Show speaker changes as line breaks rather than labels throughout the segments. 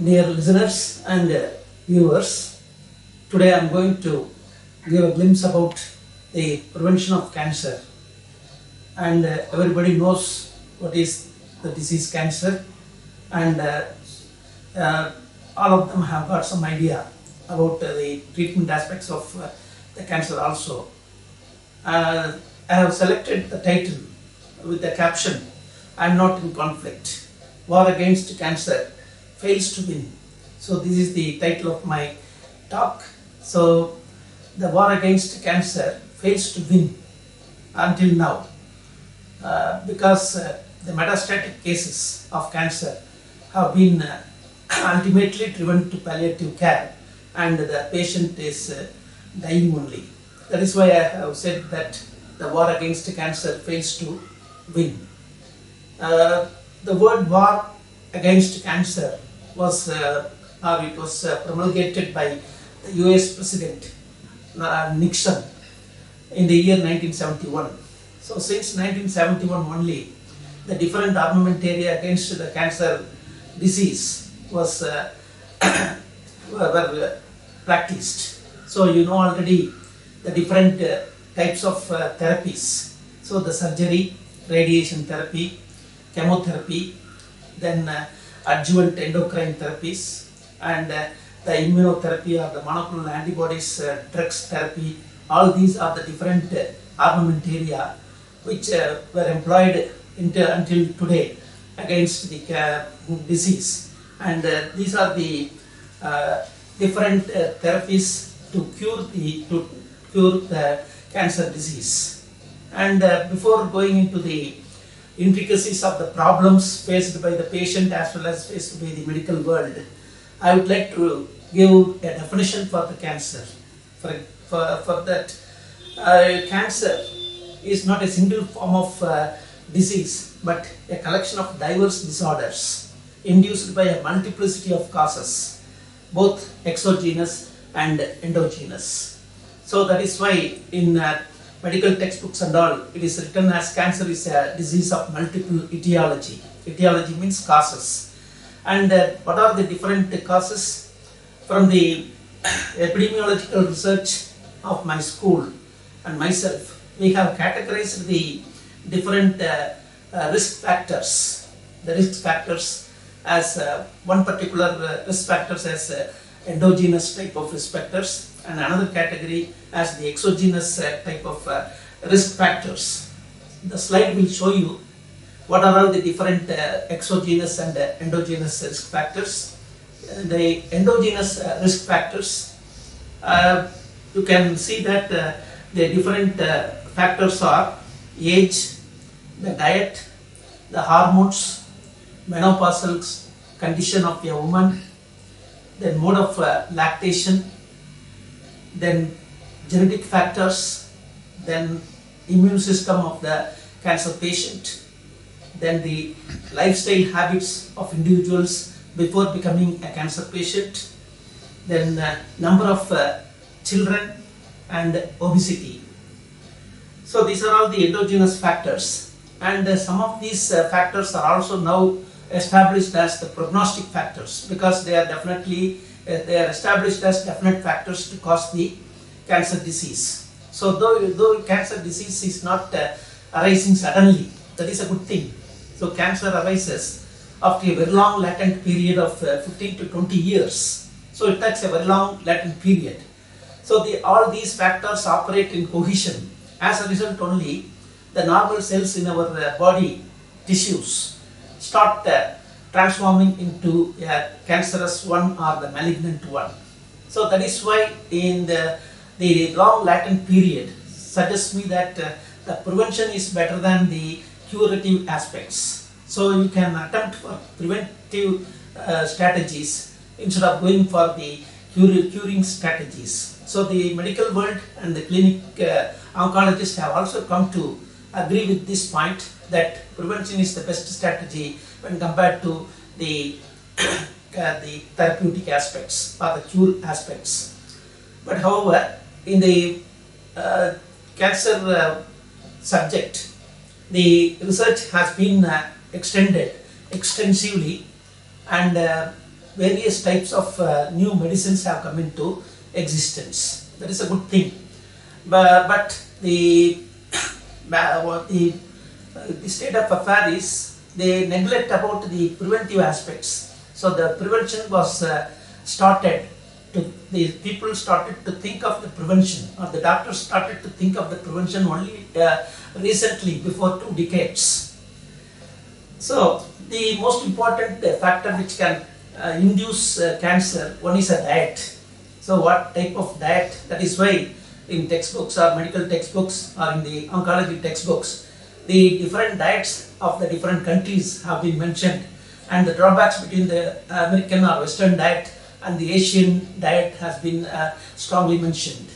Dear listeners and viewers, today I am going to give a glimpse about the prevention of cancer. And everybody knows what is the disease cancer, and all of them have got some idea about the treatment aspects of the cancer also. I have selected the title with the caption, "I am not in conflict. War against cancer fails to win." So this is the title of my talk. So the war against cancer fails to win until now because the metastatic cases of cancer have been ultimately driven to palliative care, and the patient is dying only. That is why I have said that the war against cancer fails to win. The word war against cancer was promulgated by the US President Nixon in the year 1971. So since 1971 only, the different armamentarium against the cancer disease was were practiced. So you know already the different types of therapies. So the surgery, radiation therapy, chemotherapy, then adjuvant endocrine therapies, and the immunotherapy or the monoclonal antibodies drugs therapy. All these are the different armamentaria which were employed until today against the disease, and these are the different therapies to cure the cancer disease. And before going into the intricacies of the problems faced by the patient as well as faced by the medical world, I would like to give a definition for the cancer. For that, cancer is not a single form of disease, but a collection of diverse disorders induced by a multiplicity of causes, both exogenous and endogenous. So that is why in medical textbooks and all, it is written as cancer is a disease of multiple etiology. Etiology means causes. And what are the different causes? From the epidemiological research of my school and myself, we have categorized the different risk factors. The risk factors as one particular risk factors as endogenous type of risk factors, and another category as the exogenous type of risk factors. The slide will show you what are all the different exogenous and endogenous risk factors. The endogenous risk factors, you can see that the different factors are age, the diet, the hormones, menopausal condition of a woman, then mode of lactation, then genetic factors, then immune system of the cancer patient, then the lifestyle habits of individuals before becoming a cancer patient, then number of children, and obesity. So these are all the endogenous factors, and some of these factors are also now established as the prognostic factors, because they are established as definite factors to cause the cancer disease. So though cancer disease is not arising suddenly, that is a good thing. So cancer arises after a very long latent period of 15 to 20 years. So it takes a very long latent period. So all these factors operate in cohesion. As a result only, the normal cells in our body tissues start transforming into a cancerous one or the malignant one. So that is why in the long latent period suggests me that the prevention is better than the curative aspects. So you can attempt for preventive strategies instead of going for the curing strategies. So the medical world and the clinic oncologists have also come to agree with this point, that prevention is the best strategy when compared to the therapeutic aspects or the cure aspects. But however, in the cancer subject, the research has been extended extensively, and various types of new medicines have come into existence. That is a good thing. But the state of affairs is they neglect about the preventive aspects. So the prevention was started. The people started to think of the prevention, or the doctors started to think of the prevention only recently, before 2 decades. So the most important factor which can induce cancer, one is a diet. So what type of diet? That is why in textbooks or medical textbooks or in the oncology textbooks, the different diets of the different countries have been mentioned, and the drawbacks between the American or Western diet and the Asian diet has been strongly mentioned.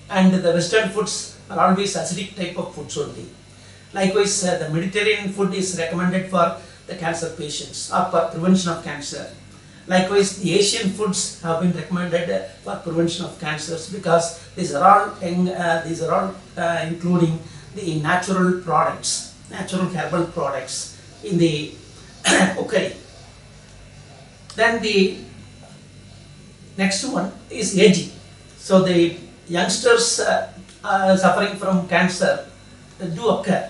And the Western foods are always acidic type of foods only. Likewise, the Mediterranean food is recommended for the cancer patients or for prevention of cancer. Likewise, the Asian foods have been recommended for prevention of cancers, because these are all including the natural products, natural herbal products in the cookery. Then the next one is aging. So the youngsters suffering from cancer do occur,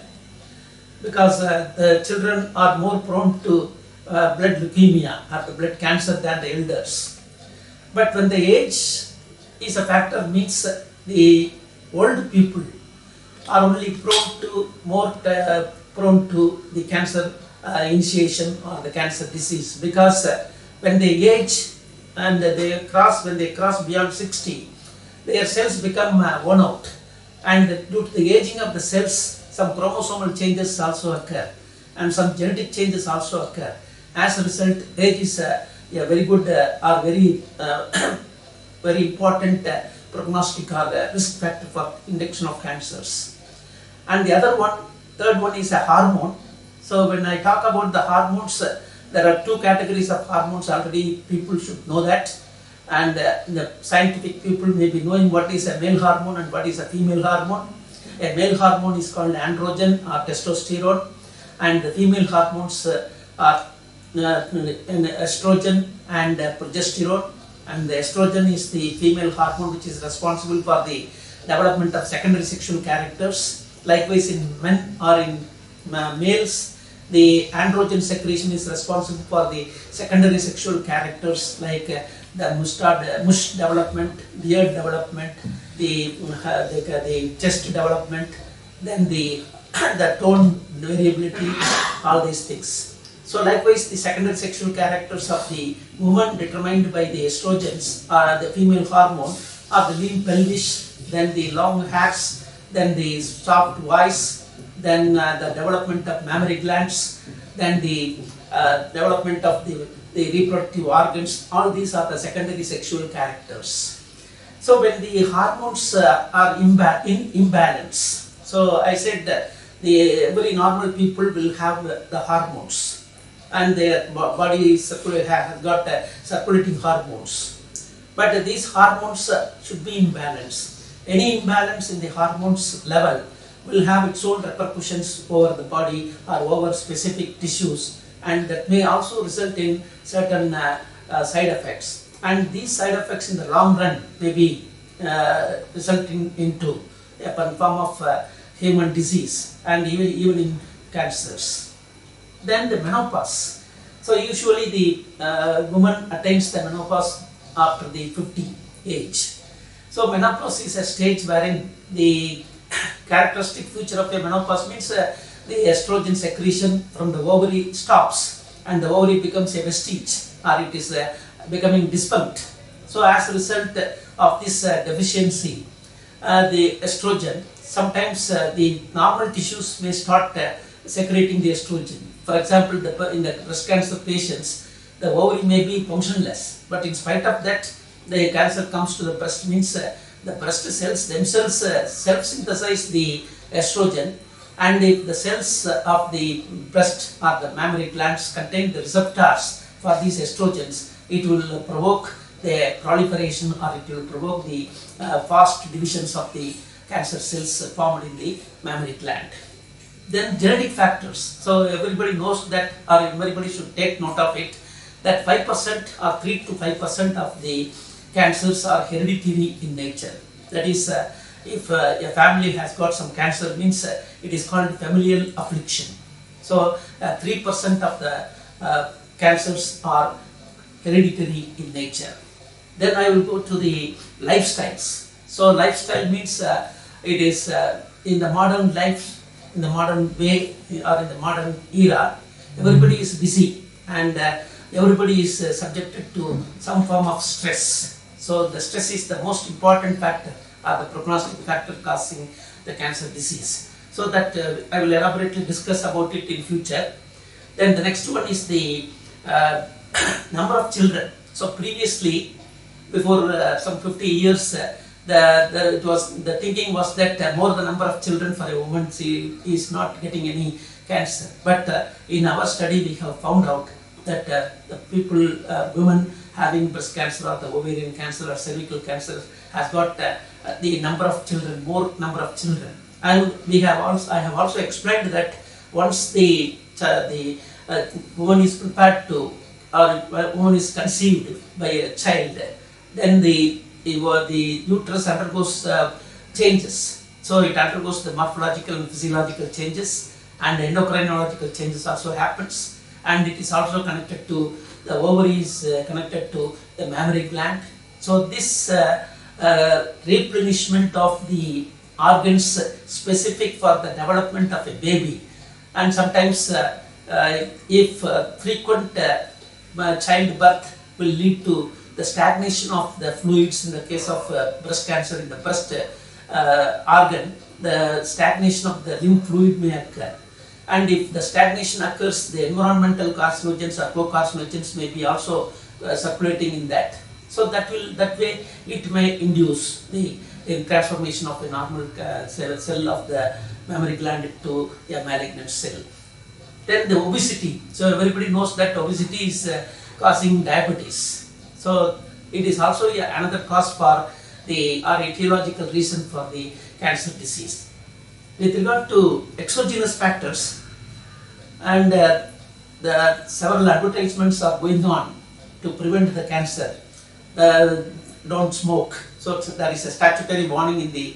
because the children are more prone to blood leukemia or the blood cancer than the elders. But when the age is a factor, means the old people are only more prone to the cancer initiation or the cancer disease, because when they age and when they cross beyond 60, their cells become worn out, and due to the aging of the cells, some chromosomal changes also occur and some genetic changes also occur. As a result, age is a very good or very very important prognostic or risk factor for induction of cancers. And the third one is a hormone. So when I talk about the hormones, there are 2 categories of hormones. Already people should know that, and the scientific people may be knowing what is a male hormone and what is a female hormone. A male hormone is called androgen or testosterone, and the female hormones are estrogen and progesterone. And the estrogen is the female hormone which is responsible for the development of secondary sexual characters. Likewise, in men or in males, the androgen secretion is responsible for the secondary sexual characters like the mush development, beard development, the chest development, then the tone variability, all these things. So likewise, the secondary sexual characters of the woman determined by the estrogens or the female hormone are the lean pelvis, then the long hairs, then the soft voice, then the development of mammary glands, then the development of the reproductive organs. All these are the secondary sexual characters. So when the hormones are in imbalance, so I said that every normal people will have the hormones, and their body has got circulating hormones. But these hormones should be in balance. Any imbalance in the hormones level will have its own repercussions over the body or over specific tissues, and that may also result in certain side effects. And these side effects in the long run may be resulting into a form of human disease and even in cancers. Then the menopause. So usually the woman attains the menopause after the 50 age. So menopause is a stage wherein the characteristic feature of a menopause means the estrogen secretion from the ovary stops and the ovary becomes a vestige, or it is becoming defunct. So as a result of this deficiency, the estrogen, sometimes the normal tissues may start secreting the estrogen. For example, in the breast cancer patients, the ovary may be functionless, but in spite of that, the cancer comes to the breast, means the breast cells themselves self-synthesize the estrogen, and if the cells of the breast or the mammary glands contain the receptors for these estrogens, it will provoke the proliferation, or it will provoke the fast divisions of the cancer cells formed in the mammary gland. Then genetic factors. So everybody knows that, or everybody should take note of it, that 5% or 3 to 5% of the cancers are hereditary in nature. That is, if a family has got some cancer, means it is called familial affliction. So 3% of the cancers are hereditary in nature. Then I will go to the lifestyles. So lifestyle means it is in the modern life, in the modern way or in the modern era, everybody is busy and everybody is subjected to some form of stress. So the stress is the most important factor or the prognostic factor causing the cancer disease. So that I will elaborately discuss about it in future. Then the next one is the number of children. So previously, before some 50 years, the thinking was that more the number of children for a woman, she is not getting any cancer. But in our study, we have found out that the people, women having breast cancer or the ovarian cancer or cervical cancer has got the number of children, more number of children. And I have also explained that once the woman is prepared to, or woman is conceived by a child, then the uterus undergoes changes. So it undergoes the morphological and physiological changes, and endocrinological changes also happens, and it is also connected to the ovaries, connected to the mammary gland. So this replenishment of the organs specific for the development of a baby, and sometimes if frequent childbirth will lead to the stagnation of the fluids. In the case of breast cancer, in the breast organ, the stagnation of the lymph fluid may occur. And if the stagnation occurs, the environmental carcinogens or co-carcinogens may be also circulating in that. So that way it may induce the transformation of a normal cell of the mammary gland to a malignant cell. Then the obesity. So everybody knows that obesity is causing diabetes. So it is also another cause for the or etiological reason for the cancer disease. With regard to exogenous factors, and the several advertisements are going on to prevent the cancer. Don't smoke. So there is a statutory warning in the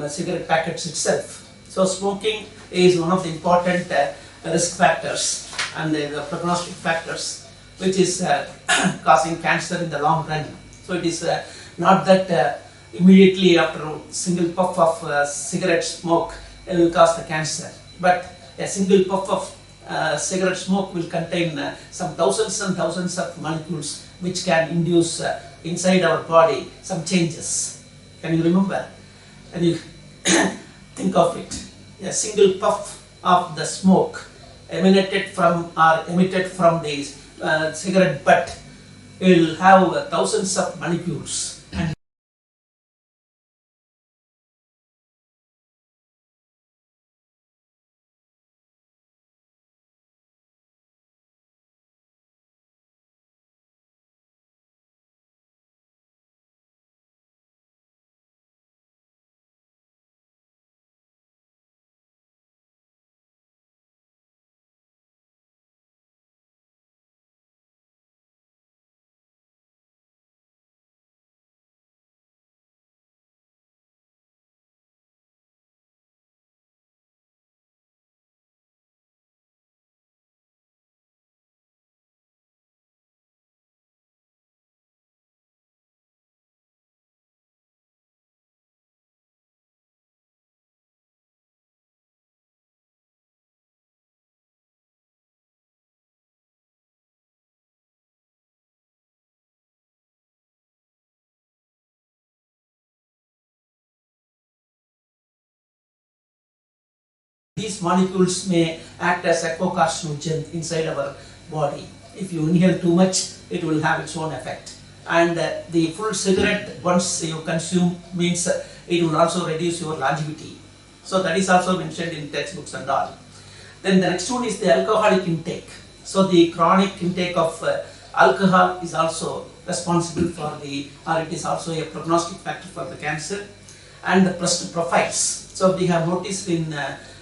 cigarette packets itself. So smoking is one of the important risk factors and the prognostic factors, which is causing cancer in the long run. So it is not that immediately after a single puff of cigarette smoke it will cause the cancer, but a single puff of cigarette smoke will contain some thousands and thousands of molecules which can induce inside our body some changes. Can you remember? Can you think of it? A single puff of the smoke emanated from or emitted from the cigarette butt will have thousands of molecules. And these molecules may act as a co-carcinogen inside our body. If you inhale too much, it will have its own effect. And the full cigarette, once you consume, means it will also reduce your longevity. So that is also mentioned in textbooks and all. Then the next one is the alcoholic intake. So the chronic intake of alcohol is also responsible for or it is also a prognostic factor for the cancer. And the breast profiles. So we have noticed in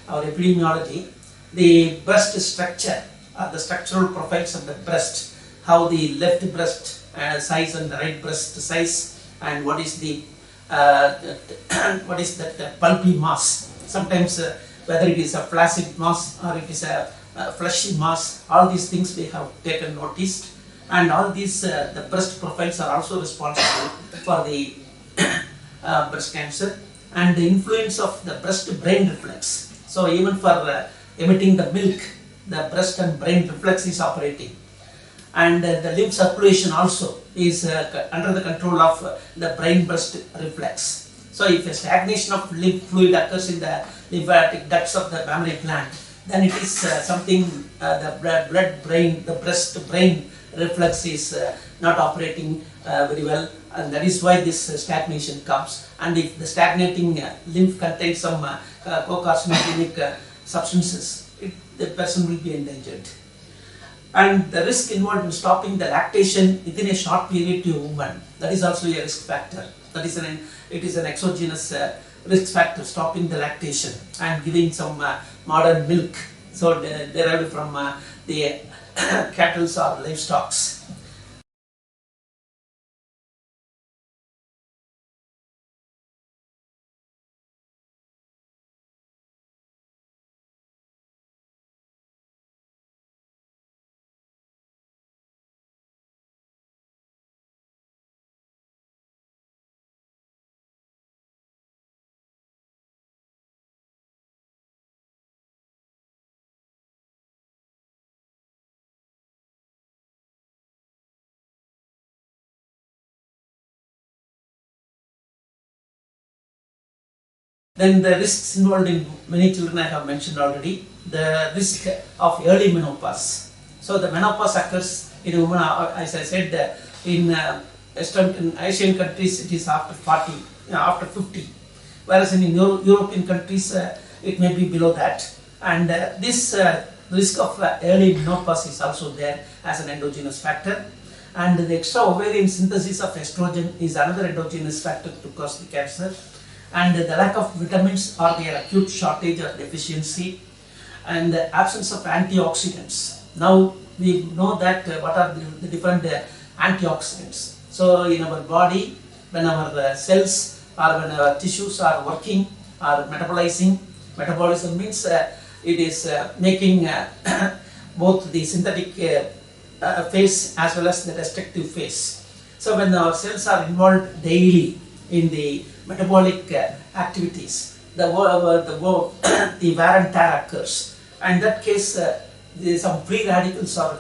our epidemiology, the breast structure, the structural profiles of the breast how the left breast size and the right breast size, and what is the what is that pulpy mass. Sometimes whether it is a flaccid mass or it is a fleshy mass, all these things we have taken noticed, and all these the breast profiles are also responsible for the breast cancer, and the influence of the breast-brain reflex. So even for emitting the milk, the breast and brain reflex is operating, and the lymph circulation also is under the control of the brain-breast reflex. So if a stagnation of lymph fluid occurs in the lymphatic ducts of the mammary gland, then it is something the blood-brain, the breast-brain reflex is not operating very well, and that is why this stagnation comes. And if the stagnating lymph contains some co-carcinogenic substances, the person will be endangered. And the risk involved in stopping the lactation within a short period to a woman, that is also a risk factor. That is it is an exogenous risk factor, stopping the lactation and giving some modern milk, so derived from the cattle or livestock. Then the risks involved in many children I have mentioned already. The risk of early menopause. So the menopause occurs in a woman, as I said, in Asian countries it is after 40, after 50, whereas in European countries it may be below that. And this risk of early menopause is also there as an endogenous factor. And the extra ovarian synthesis of estrogen is another endogenous factor to cause the cancer. And the lack of vitamins or their acute shortage or deficiency, and the absence of antioxidants. Now we know that what are the different antioxidants. So in our body, when our cells or when our tissues are working or metabolizing, metabolism means it is making both the synthetic phase as well as the destructive phase. So when our cells are involved daily in the metabolic activities, the wear and tear occurs, and in that case some free radicals are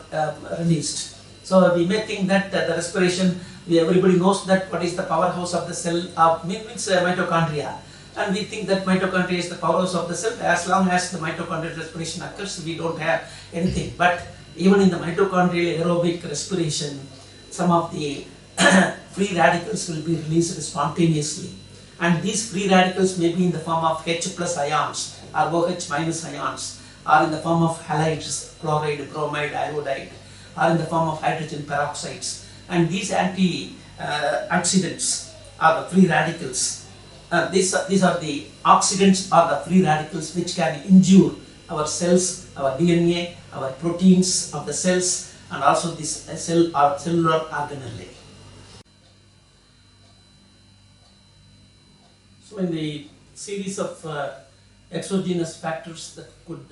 released. So we may think that the respiration, everybody knows that what is the powerhouse of the cell, means mitochondria, and we think that mitochondria is the powerhouse of the cell. As long as the mitochondrial respiration occurs, we don't have anything. But even in the mitochondrial aerobic respiration, some of the free radicals will be released spontaneously, and these free radicals may be in the form of H plus ions or OH minus ions, or in the form of halides, chloride, bromide, iodide, or in the form of hydrogen peroxides. And these antioxidants are the free radicals. These are the oxidants or the free radicals which can injure our cells, our DNA, our proteins of the cells, and also this cellular organelle. So in the series of exogenous factors that could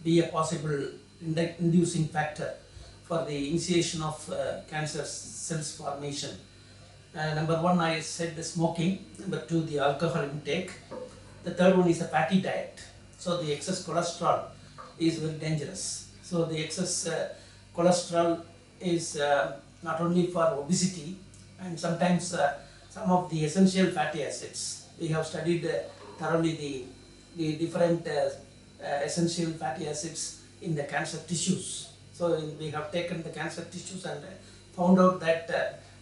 be a possible inducing factor for the initiation of cancer cells formation. Number one, I said the smoking. Number two, the alcohol intake. The third one is a fatty diet. So the excess cholesterol is very dangerous. So the excess cholesterol is not only for obesity, and sometimes some of the essential fatty acids. We have studied thoroughly the different essential fatty acids in the cancer tissues. So we have taken the cancer tissues and found out that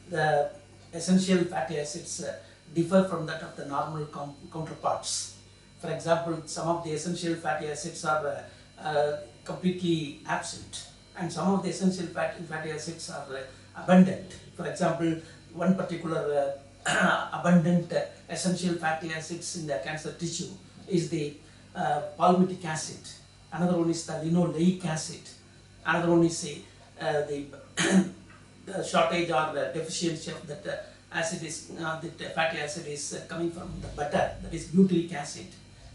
the essential fatty acids differ from that of the normal counterparts. For example, some of the essential fatty acids are completely absent, and some of the essential fatty acids are abundant. For example, one particular abundant essential fatty acids in the cancer tissue is the palmitic acid. Another one is the linoleic acid. Another one is the the shortage or the deficiency of that acid is that fatty acid is coming from the butter, that is butyric acid.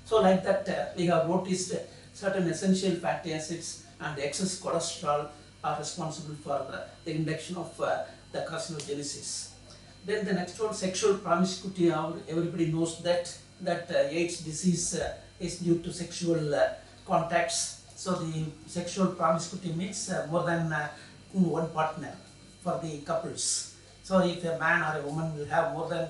So like that we have noticed certain essential fatty acids and excess cholesterol are responsible for the induction of the carcinogenesis. Then the next one, sexual promiscuity. Everybody knows that AIDS disease is due to sexual contacts. So the sexual promiscuity means more than one partner for the couples. So if a man or a woman will have more than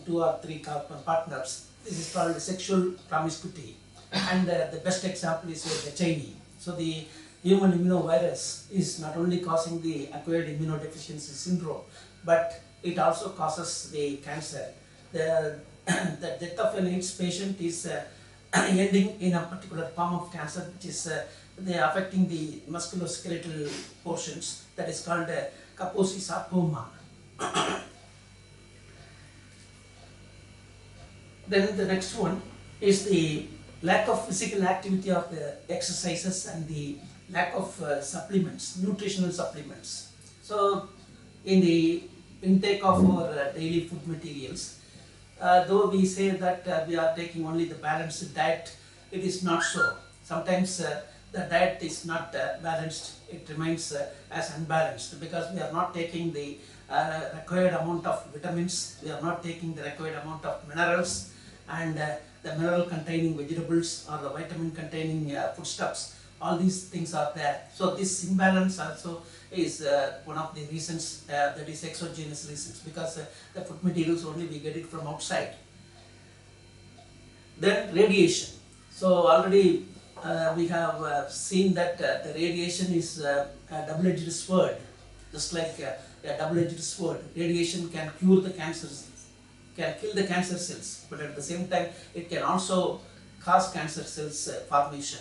2 or 3 partners, this is called sexual promiscuity. And the best example is HIV. So the human immunovirus is not only causing the acquired immunodeficiency syndrome, but it also causes the cancer. The death of an AIDS patient is ending in a particular form of cancer, which is they are affecting the musculoskeletal portions, that is called Kaposi sarcoma. Then the next one is the lack of physical activity of the exercises and the lack of supplements, nutritional supplements. So in the intake of our daily food materials, though we say that we are taking only the balanced diet, it is not so. Sometimes the diet is not balanced, it remains as unbalanced because we are not taking the required amount of vitamins, we are not taking the required amount of minerals, and the mineral containing vegetables or the vitamin containing foodstuffs, all these things are there. So this imbalance also is one of the reasons, that is exogenous reasons, because the food materials only we get it from outside. Then radiation. So already we have seen that the radiation is a double-edged sword, just like a double-edged sword. Radiation can cure the cancers, can kill the cancer cells, but at the same time it can also cause cancer cells formation.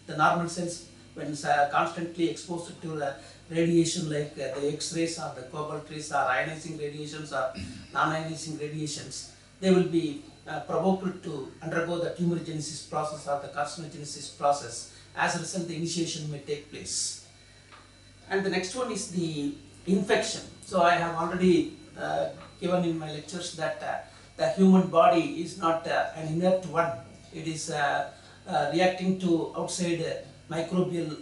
The normal cells, when constantly exposed to radiation like the X-rays or the cobalt rays or ionizing radiations or non-ionizing radiations, they will be provoked to undergo the tumorigenesis process or the carcinogenesis process. As a result, the initiation may take place. And the next one is the infection. So I have already given in my lectures that the human body is not an inert one. It is reacting to outside microbial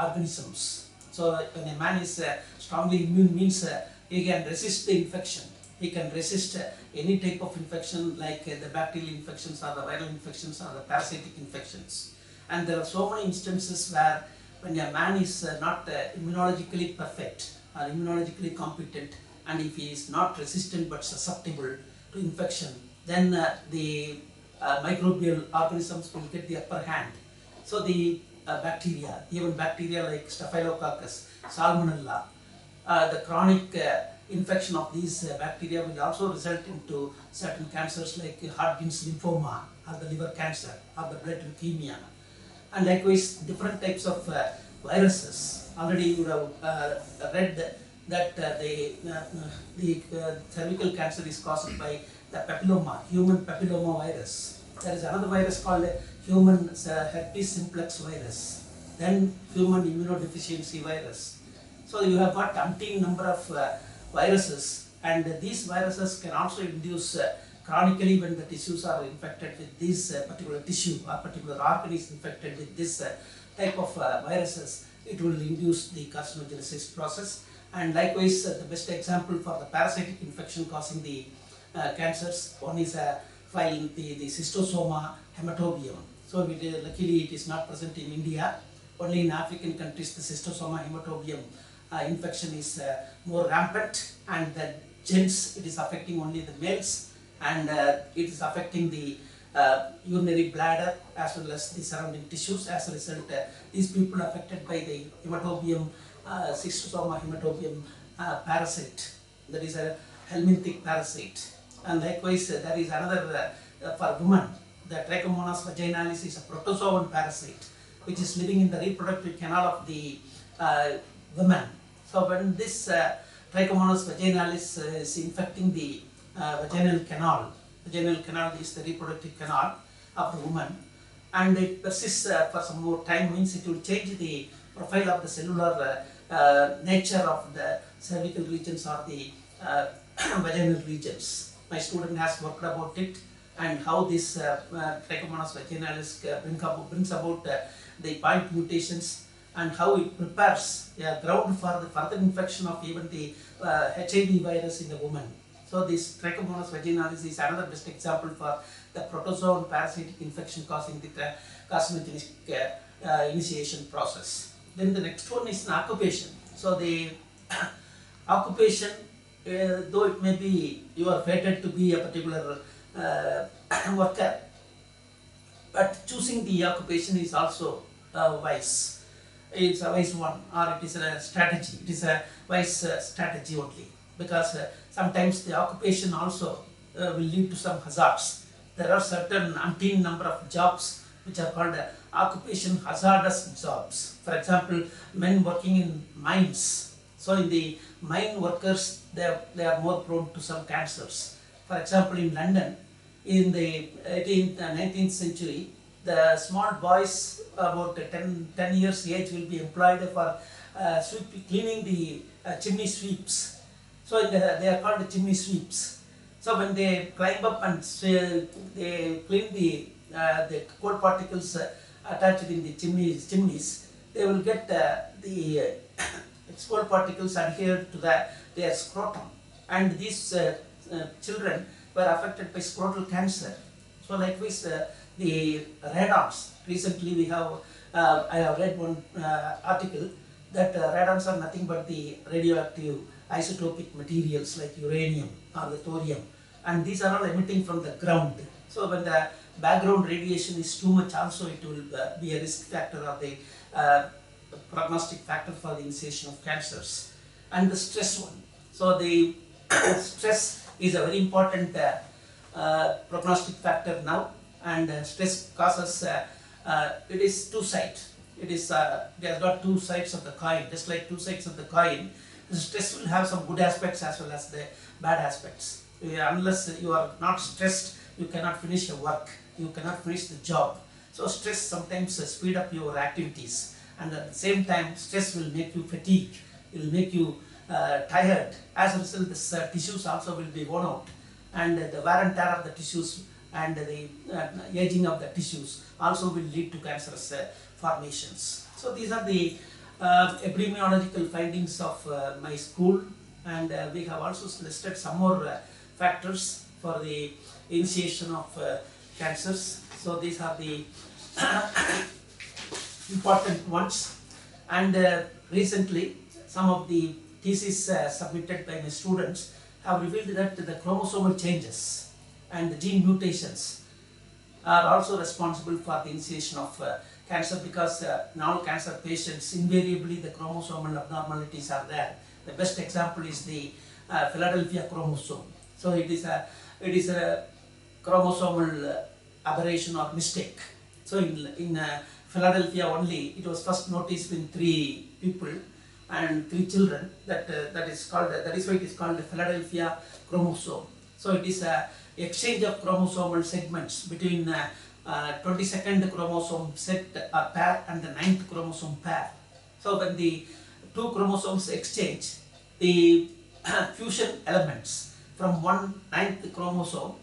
organisms. So when a man is strongly immune, means he can resist the infection. He can resist any type of infection like the bacterial infections or the viral infections or the parasitic infections. And there are so many instances where when a man is not immunologically perfect or immunologically competent, and if he is not resistant but susceptible to infection, then the microbial organisms will get the upper hand. So the bacteria, even bacteria like Staphylococcus, Salmonella, the chronic infection of these bacteria will also result into certain cancers like Hodgkin's lymphoma or the liver cancer or the blood leukemia. And likewise different types of viruses. Already you have read that the cervical cancer is caused by the papilloma, human papilloma virus. There is another virus called human herpes simplex virus, then human immunodeficiency virus. So you have got umpteen number of viruses, and these viruses can also induce chronically when the tissues are infected with this particular tissue or particular organ is infected with this type of viruses, it will induce the carcinogenesis process. And likewise, the best example for the parasitic infection causing the cancers, one is the Schistosoma hematobium. So luckily it is not present in India. Only in African countries the Schistosoma hematobium infection is more rampant, and the gents, it is affecting only the males, and it is affecting the urinary bladder as well as the surrounding tissues. As a result, these people affected by the hematobium, Schistosoma hematobium parasite, that is a helminthic parasite. And likewise, there is another for women, the Trichomonas Vaginalis is a protozoan parasite which is living in the reproductive canal of the women. So when this Trichomonas Vaginalis is infecting the vaginal canal is the reproductive canal of the woman, and it persists for some more time, means it will change the profile of the cellular nature of the cervical regions or the vaginal regions. My student has worked about it and how this Trichomonas Vaginalis brings about the point mutations and how it prepares a ground for the further infection of even the HIV virus in the woman. So this Trichomonas Vaginalis is another best example for the protozoan parasitic infection causing the carcinogenic initiation process. Then the next one is an occupation. So the occupation, though it may be you are fated to be a particular worker, but choosing the occupation is also wise. It's a wise one, or it is a strategy. It is a wise strategy only, because sometimes the occupation also will lead to some hazards. There are certain umpteen number of jobs which are called occupation hazardous jobs. For example, men working in mines. So in the mine workers, they are more prone to some cancers. For example, in London, in the 18th and 19th century, the small boys about 10 years age will be employed for cleaning the chimney sweeps. So they are called chimney sweeps. So when they climb up and they clean the coal particles attached in the chimneys, they will get the coal particles adhered to their scrotum, and these children were affected by scrotal cancer. So likewise, the radons. Recently, we have I have read one article that radons are nothing but the radioactive isotopic materials like uranium or the thorium, and these are all emitting from the ground. So when the background radiation is too much, also it will be a risk factor or the prognostic factor for the initiation of cancers. And the stress one. So the stress is a very important prognostic factor now, and stress causes it is two-sided. It has got two sides of the coin. Just like two sides of the coin, the stress will have some good aspects as well as the bad aspects. Unless you are not stressed, you cannot finish your work, you cannot finish the job. So stress sometimes speed up your activities, and at the same time stress will make you fatigued, it will make you tired. As a result, this tissues also will be worn out, and the wear and tear of the tissues and the aging of the tissues also will lead to cancerous formations. So these are the epidemiological findings of my school, and we have also listed some more factors for the initiation of cancers. So these are the important ones, and recently some of the theses submitted by my students have revealed that the chromosomal changes and the gene mutations are also responsible for the initiation of cancer, because in all cancer patients invariably the chromosomal abnormalities are there. The best example is the Philadelphia chromosome. So it is a chromosomal aberration or mistake. So in Philadelphia only, it was first noticed in 3 people and 3 children. That is why it is called the Philadelphia chromosome. So it is a exchange of chromosomal segments between 22nd chromosome set or pair and the 9th chromosome pair. So when the 2 chromosomes exchange, the fusion elements from 9th chromosome,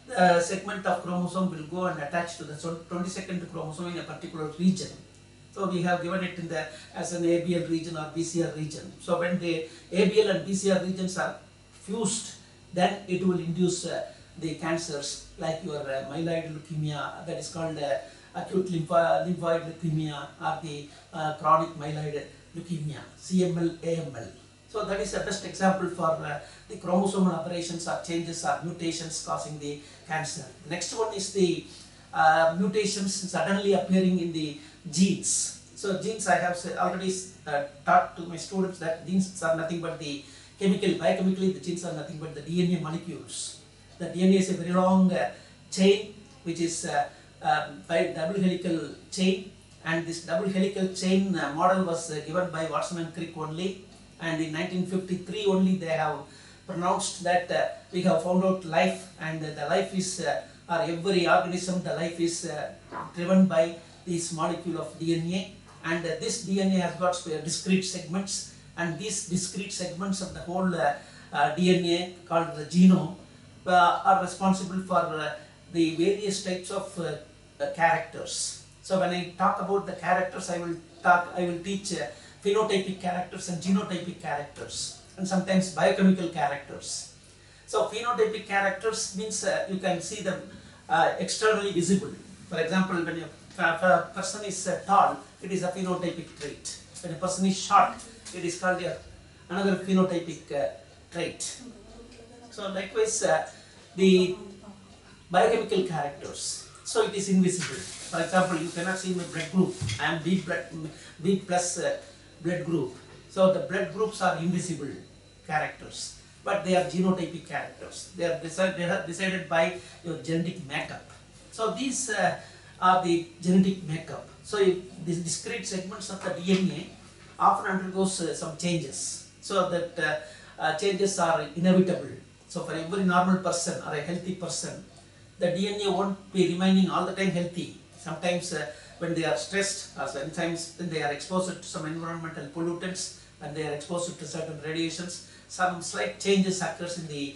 the segment of chromosome will go and attach to the 22nd chromosome in a particular region. So we have given it as an ABL region or BCR region. So when the ABL and BCR regions are fused, then it will induce the cancers like your myeloid leukemia, that is called acute lymphoid leukemia, or the chronic myeloid leukemia, CML, AML. So that is the best example for the chromosomal aberrations or changes or mutations causing the cancer. Next one is the mutations suddenly appearing in the genes. So genes, I have already taught to my students that genes are nothing but the biochemically the genes are nothing but the DNA molecules. The DNA is a very long chain which is by double helical chain, and this double helical chain model was given by Watson and Crick only, and in 1953 only they have pronounced that we have found out life, and the life is or every organism, the life is driven by this molecule of DNA, and this DNA has got discrete segments, and these discrete segments of the whole DNA called the genome are responsible for the various types of characters. So when I talk about the characters, I will teach phenotypic characters and genotypic characters, and sometimes biochemical characters. So phenotypic characters means you can see them externally visible. For example, when a person is tall, it is a phenotypic trait. When a person is short, it is called another phenotypic trait. So likewise, the biochemical characters. So it is invisible. For example, you cannot see my blood group. I am B plus blood group. So the blood groups are invisible characters, but they are genotypic characters. They are decided by your genetic makeup. So these are the genetic makeup. So these discrete segments of the DNA often undergoes some changes. So that changes are inevitable. So for every normal person or a healthy person, the DNA won't be remaining all the time healthy. Sometimes when they are stressed, or sometimes when they are exposed to some environmental pollutants, when they are exposed to certain radiations, some slight changes occurs in the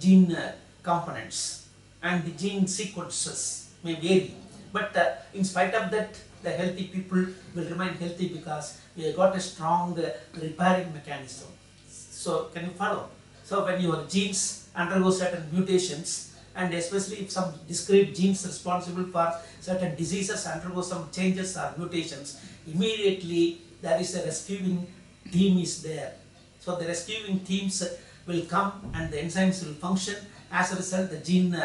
gene components, and the gene sequences may vary. But in spite of that, the healthy people will remain healthy because we have got a strong repairing mechanism. So can you follow? So when your genes undergo certain mutations, and especially if some discrete genes responsible for certain diseases undergo some changes or mutations, immediately there is a rescuing team is there. So the rescuing teams will come and the enzymes will function. As a result, the gene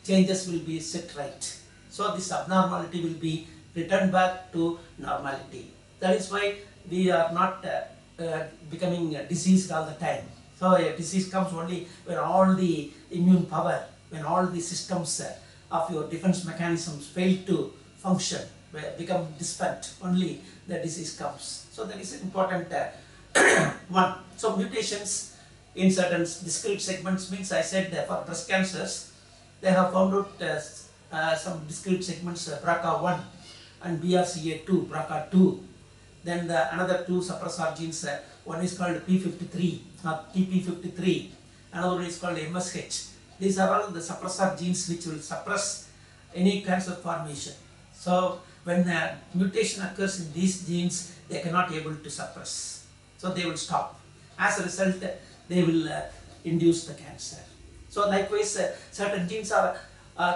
changes will be set right. So this abnormality will be returned back to normality. That is why we are not becoming diseased all the time. So a disease comes only when all the immune power, when all the systems of your defense mechanisms fail to function, become disparate, only the disease comes. So that is an important one. So mutations in certain discrete segments means, I said for breast cancers, they have found out some discrete segments, BRCA1 and BRCA2, BRCA2. Then another two suppressor genes, one is called P53 or TP53, another one is called MSH. These are all the suppressor genes which will suppress any cancer formation. So when a mutation occurs in these genes, they cannot able to suppress. So they will stop. As a result, they will induce the cancer. So likewise, certain genes are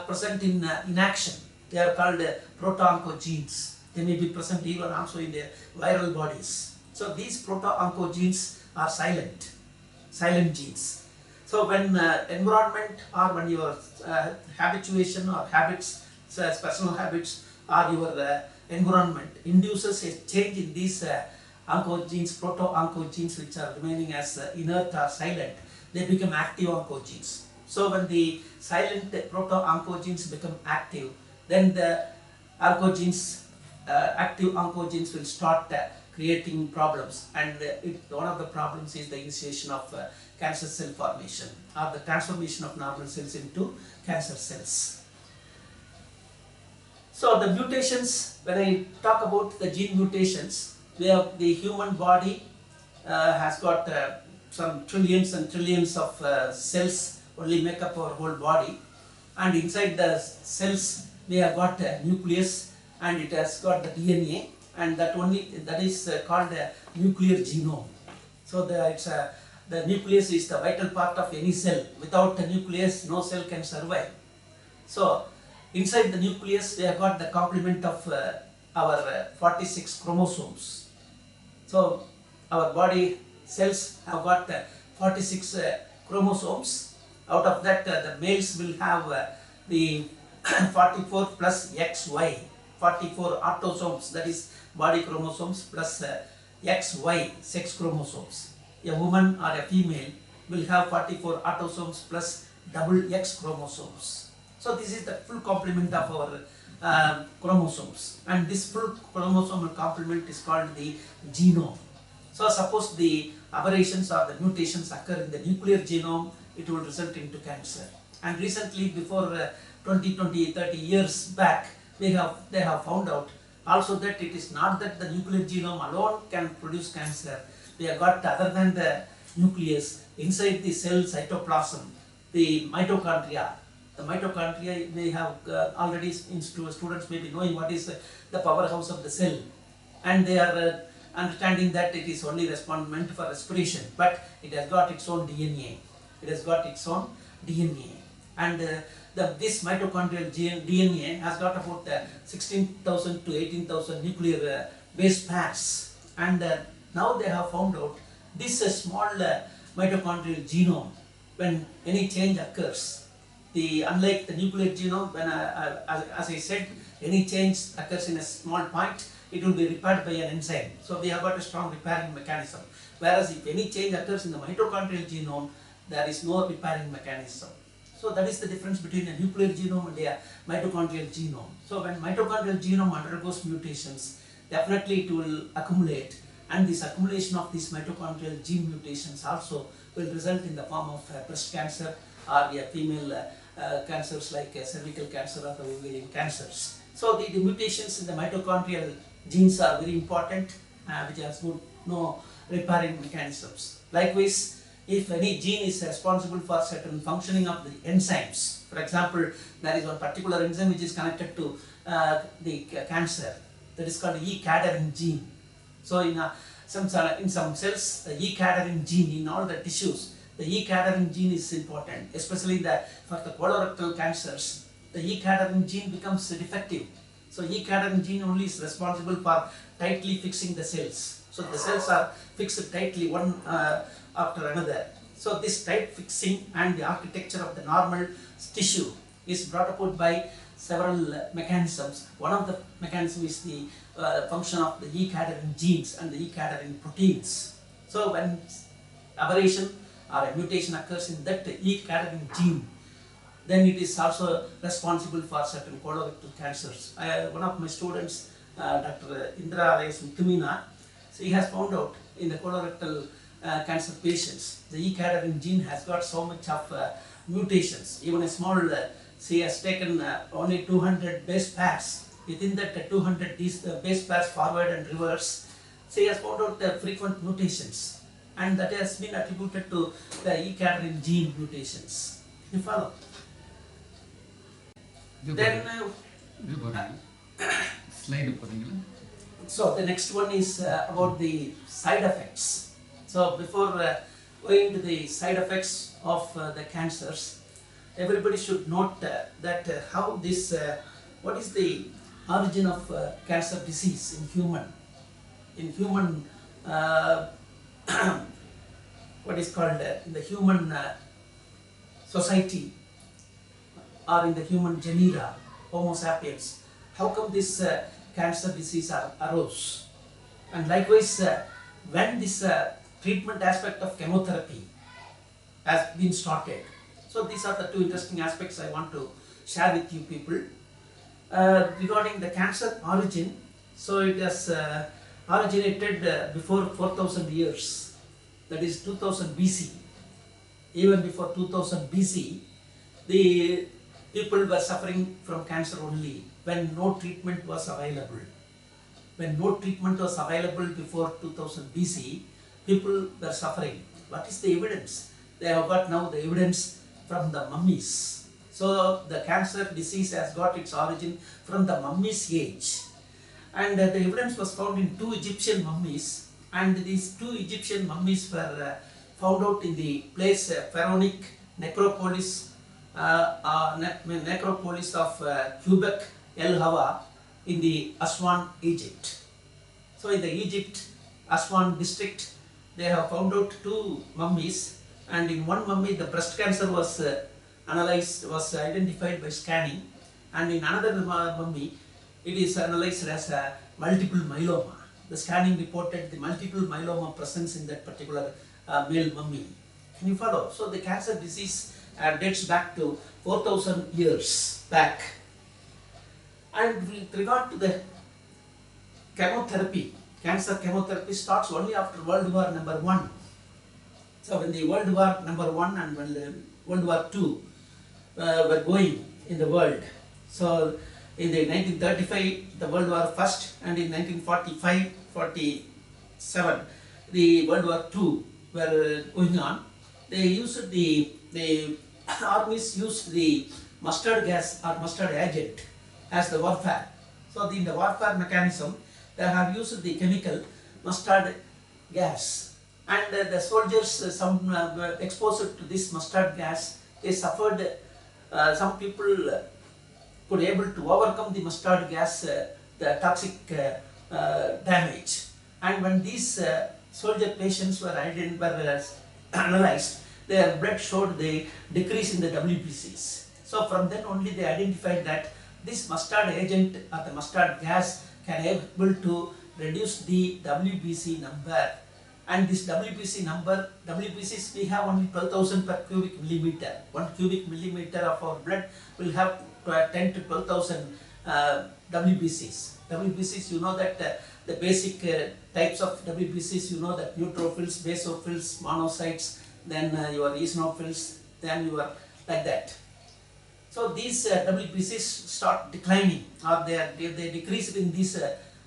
present in action. They are called proto-oncogenes. They may be present even also in the viral bodies. So these proto-oncogenes are silent genes. So when environment or when your habituation or habits, personal habits or your environment induces a change in these oncogenes, proto-oncogenes, which are remaining as inert or silent, they become active oncogenes. So when the silent proto-oncogenes become active, then the oncogenes, active oncogenes will start creating problems, and one of the problems is the initiation of cancer cell formation or the transformation of normal cells into cancer cells. So the mutations, when I talk about the gene mutations, we have the human body has got some trillions and trillions of cells only make up our whole body, and inside the cells we have got a nucleus, and it has got the DNA, and that is called a nuclear genome. So the nucleus is the vital part of any cell. Without the nucleus, no cell can survive. So inside the nucleus, we have got the complement of our 46 chromosomes. So our body cells have got 46 chromosomes. Out of that, the males will have the 44 plus XY, 44 autosomes, that is body chromosomes, plus XY, sex chromosomes. A woman or a female will have 44 autosomes plus double X chromosomes. So this is the full complement of our chromosomes, and this full chromosomal complement is called the genome. So suppose the aberrations or the mutations occur in the nuclear genome, it will result into cancer. And recently, before 20, 30 years back, they have found out also that it is not that the nuclear genome alone can produce cancer. we have got, other than the nucleus, inside the cell cytoplasm, the mitochondria. The mitochondria, they have already, students may be knowing what is the powerhouse of the cell, and they are understanding that it is only meant for respiration, but it has got its own DNA. It has got its own DNA, and this mitochondrial DNA has got about 16,000 to 18,000 nuclear base pairs, and now they have found out this small mitochondrial genome, when any change occurs, unlike the nuclear genome, when as I said, any change occurs in a small point, it will be repaired by an enzyme. So we have got a strong repairing mechanism. Whereas if any change occurs in the mitochondrial genome, there is no repairing mechanism. So that is the difference between a nuclear genome and a mitochondrial genome. So when mitochondrial genome undergoes mutations, definitely it will accumulate, and this accumulation of these mitochondrial gene mutations also will result in the form of breast cancer, or female cancers like cervical cancer or the ovarian cancers. So the mutations in the mitochondrial genes are very important, which has no repairing mechanisms. Likewise, if any gene is responsible for certain functioning of the enzymes, for example, there is one particular enzyme which is connected to the cancer, that is called E-cadherin gene. So in some cells, the E-cadherin gene, in all the tissues, the E-cadherin gene is important, especially for the colorectal cancers. The E-cadherin gene becomes defective. So E-cadherin gene only is responsible for tightly fixing the cells. So the cells are fixed tightly one after another. So this tight fixing and the architecture of the normal tissue is brought about by several mechanisms. One of the mechanisms is the function of the E-cadherin genes and the E-cadherin proteins. So when aberration or a mutation occurs in that E-cadherin gene, then it is also responsible for certain colorectal cancers. One of my students, Dr. Indra, so he has found out in the colorectal cancer patients, the E-cadherin gene has got so much of mutations. Even a small, he has taken only 200 base pairs. Within that 200 base pairs forward and reverse, so he has found out the frequent mutations, and that has been attributed to the E-cadherin gene mutations. You follow? Then so the next one is about the side effects. So before going to the side effects of the cancers, everybody should note that how this, what is the origin of cancer disease in human, what is called in the human society, or in the human genera, Homo sapiens. How come this cancer disease arose? And likewise, when this treatment aspect of chemotherapy has been started. So these are the two interesting aspects I want to share with you people. Regarding the cancer origin, so it has originated before 4000 years, that is 2000 BC. Even before 2000 BC, the people were suffering from cancer only when no treatment was available. When no treatment was available before 2000 BC, people were suffering. What is the evidence? They have got now the evidence from the mummies. So the cancer disease has got its origin from the mummies age. And the evidence was found in 2 Egyptian mummies, and these 2 Egyptian mummies were found out in the place pharaonic necropolis necropolis of Quebec El Hawa in the Aswan, Egypt. So in the Egypt Aswan district, they have found out 2 mummies, and in one mummy the breast cancer was identified by scanning, and in another mummy it is analyzed as a multiple myeloma. The scanning reported the multiple myeloma presence in that particular male mummy. Can you follow? So the cancer disease dates back to 4000 years back. And with regard to the chemotherapy, cancer chemotherapy starts only after World War #1. So when the World War #1 and when the World War II were going in the world, so in the 1935 the World War I, and in 1945-47 the World War II were going on, they used the armies used the mustard gas or mustard agent as the warfare. So in the warfare mechanism, they have used the chemical mustard gas, and the soldiers, some were exposed to this mustard gas. They suffered. Some people could able to overcome the mustard gas, the toxic damage. And when these soldier patients were analyzed, their blood showed the decrease in the WBCs. So from then only they identified that this mustard agent or the mustard gas can able to reduce the WBC number. And this WBC number, WBCs we have only 12,000 per cubic millimeter. 1 cubic millimeter of our blood will have 10 to 12,000 WBCs. WBCs, you know that the basic types of WBCs, you know that neutrophils, basophils, monocytes, then your eosinophils, then your like that. So these WBCs start declining, or they decrease in these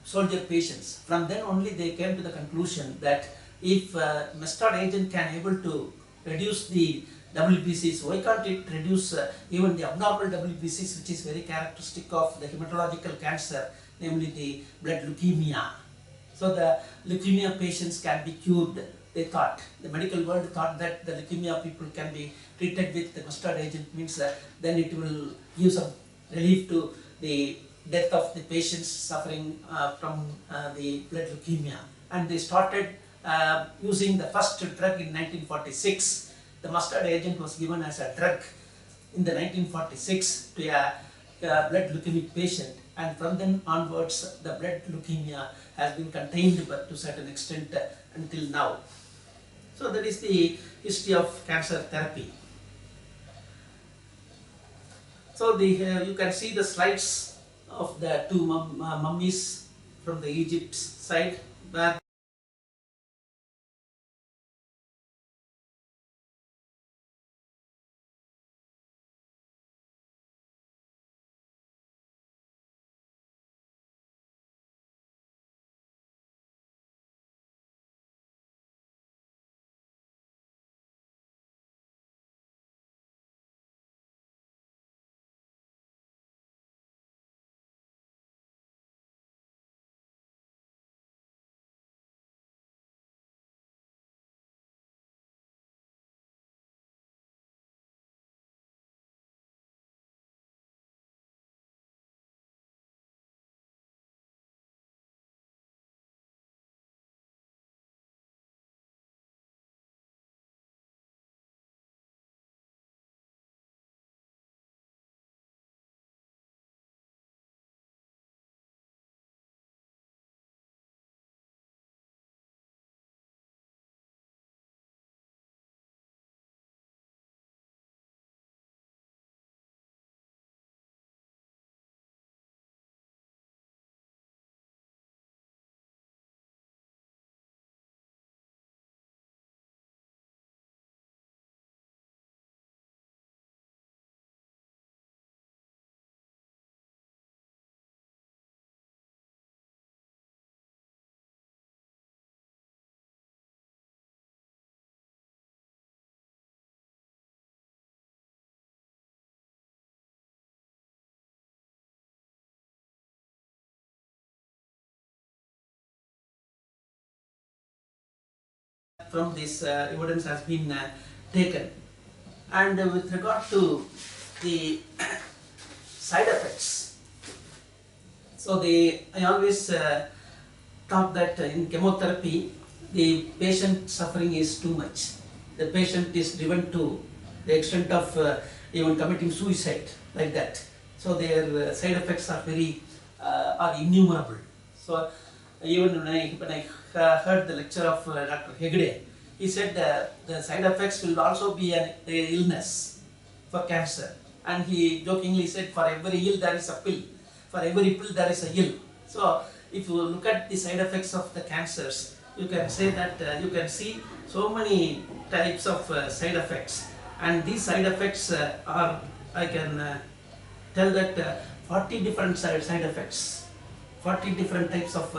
soldier patients. From then only they came to the conclusion that if mustard agent can able to reduce the WBCs, why can't it reduce even the abnormal WBCs, which is very characteristic of the hematological cancer, namely the blood leukemia. So the leukemia patients can be cured. They thought, the medical world thought that the leukemia people can be treated with the mustard agent, means that then it will give some relief to the death of the patients suffering from the blood leukemia. And they started using the first drug in 1946. The mustard agent was given as a drug in the 1946 to a blood leukemic patient, and from then onwards the blood leukemia has been contained, but to a certain extent until now. So that is the history of cancer therapy. So you can see the slides of the two mummies from the Egypt side, where from this evidence has been taken. And with regard to the side effects, so I always thought that in chemotherapy the patient suffering is too much. The patient is driven to the extent of even committing suicide, like that. So their side effects are are innumerable. So even when I heard the lecture of Dr. Hegde, he said the side effects will also be an illness for cancer. And he jokingly said, for every ill there is a pill, for every pill there is a ill. So if you look at the side effects of the cancers, you can say that you can see so many types of side effects. And these side effects are, I can tell that 40 different side effects, 40 different types of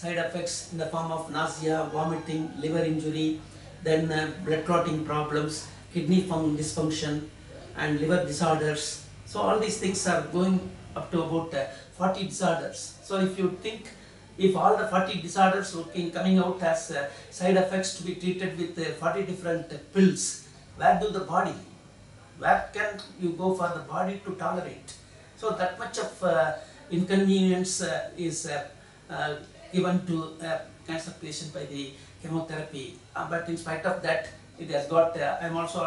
side effects in the form of nausea, vomiting, liver injury, then blood clotting problems, kidney dysfunction, and liver disorders. So all these things are going up to about 40 disorders. So if you think, if all the 40 disorders coming out as side effects to be treated with 40 different pills, where can you go for the body to tolerate? So that much of inconvenience is given to a cancer patient by the chemotherapy. But in spite of that, it has got, I am also